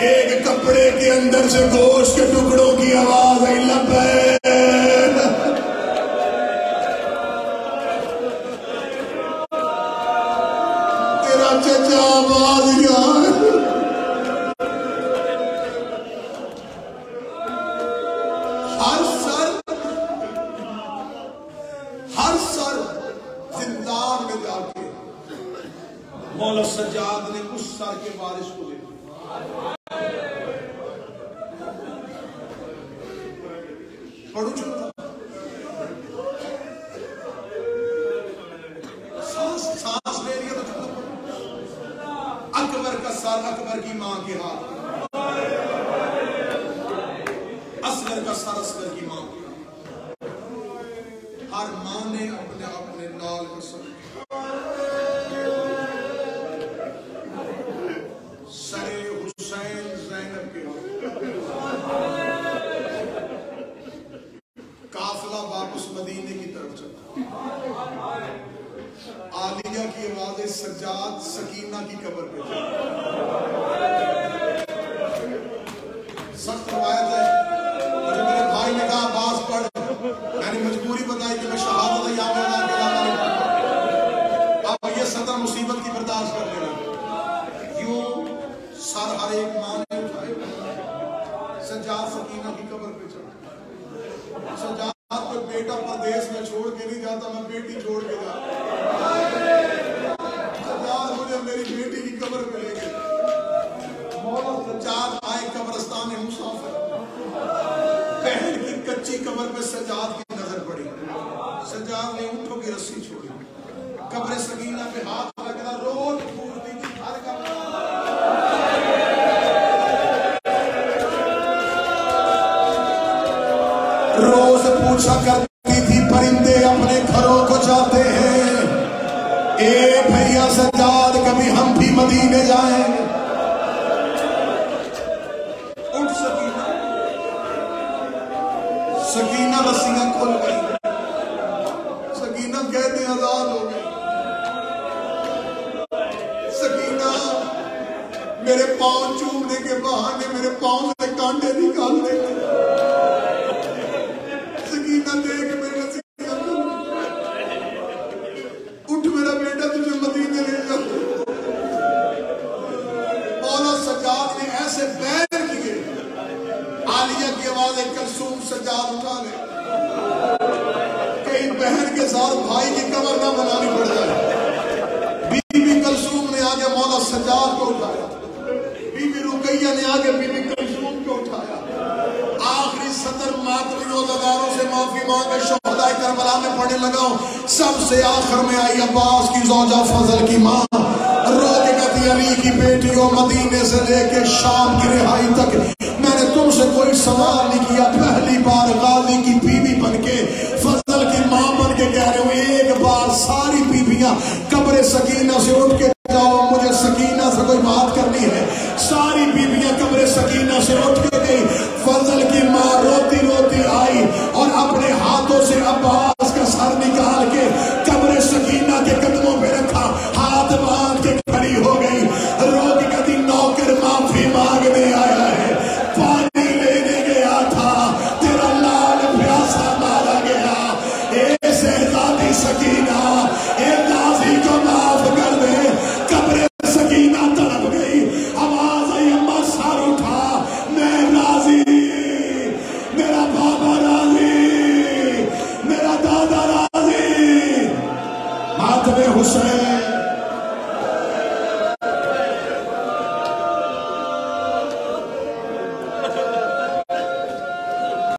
ایک کپڑے کے اندر سے گوشت کے ٹکڑوں کی آواز آئی لبیک تیرا چچا آواز کیا ہر سر زندان میں جا کے مولا سجاد نے اس سر کے وارث کو دے پڑھو چھوٹا سانس لے لیا تو اکبر کا سر اکبر کی ماں کے ہاتھ اصغر کا سر اصغر کی ماں کے ہر ماں نے اپنے اپنے لال کا سر سرے حسین زینب کے قافلہ واپس مدینے کی طرف چلا عالیہ کی آواز سجاد سکینہ کی قبر پہ سخت روایت ہے مجھے میرے بھائی نے کہا آواز پڑھ میں نے مجبوری بتائی کہ میں شہادت ایام اللہ کے نام اب یہ صدر مصیبت کی برداشت کر لے یوں سر ہر ایک ماں نے اٹھائے سجاد سکینہ کی قبر پہ چڑھا سجاد کو بیٹا پردیس میں چھوڑ کے نہیں جاتا میں بیٹی چھوڑ کے جاتا سجاد مجھے میری بیٹی کی قبر پہ لے گئے مولا سجاد آئے قبرستان مسافر بہن کی کچی قبر پہ سجاد کی نظر پڑی سجاد نے اونٹوں کی رسی چھوڑی قبر سکینہ پہ ہاتھ رکھنا روز پھولتی تھی ہر قبر روز پوچھا کرتی تھی پرندے اپنے گھروں کو جاتے ہیں اے بھیا سجاد کبھی ہم بھی مدینے جائیں اٹھ سکینہ سکینہ رسیاں کھل گئی سکینہ کہتے آزاد ہو گئی سکینہ میرے پاؤں چومنے کے بہانے میرے پاؤں سے کانٹے نکال دے سکینہ دیکھ میرے نصیب اٹھ میرا بیٹا تجھے مدینے لے جا مولا سجاد نے ایسے بیر کیے عالیہ کی آواز کلثوم سجاد اٹھا لے کہیں بہن کے ساتھ بھائی کی قبر نہ بنانی پڑ جائے بی بی کلثوم نے آگے مولا سجاد کو اٹھایا بی بی رقیہ نے آگے بی بی کلثوم کو اٹھایا آخری سطر ماتمی روزگاروں سے معافی مانگے شہدائے کربلا میں پڑھنے لگا سب سے آخر میں آئی عباس کی زوجہ فضل کی ماں رو کے کہتی علی کی بیٹیوں مدینے سے لے کے شام کی رہائی تک میں نے تم سے کوئی سوال نہیں کیا پہلی بار غازی کی بیوی بن کے فضل کی ماں بن کے کہہ رہے ہوں ایک بار ساری بیویاں قبر سکینہ سے اٹھ کے جاؤ مجھے سکینہ سے کوئی بات کرنی ہے ساری بیویاں قبر سکینہ سے اٹھ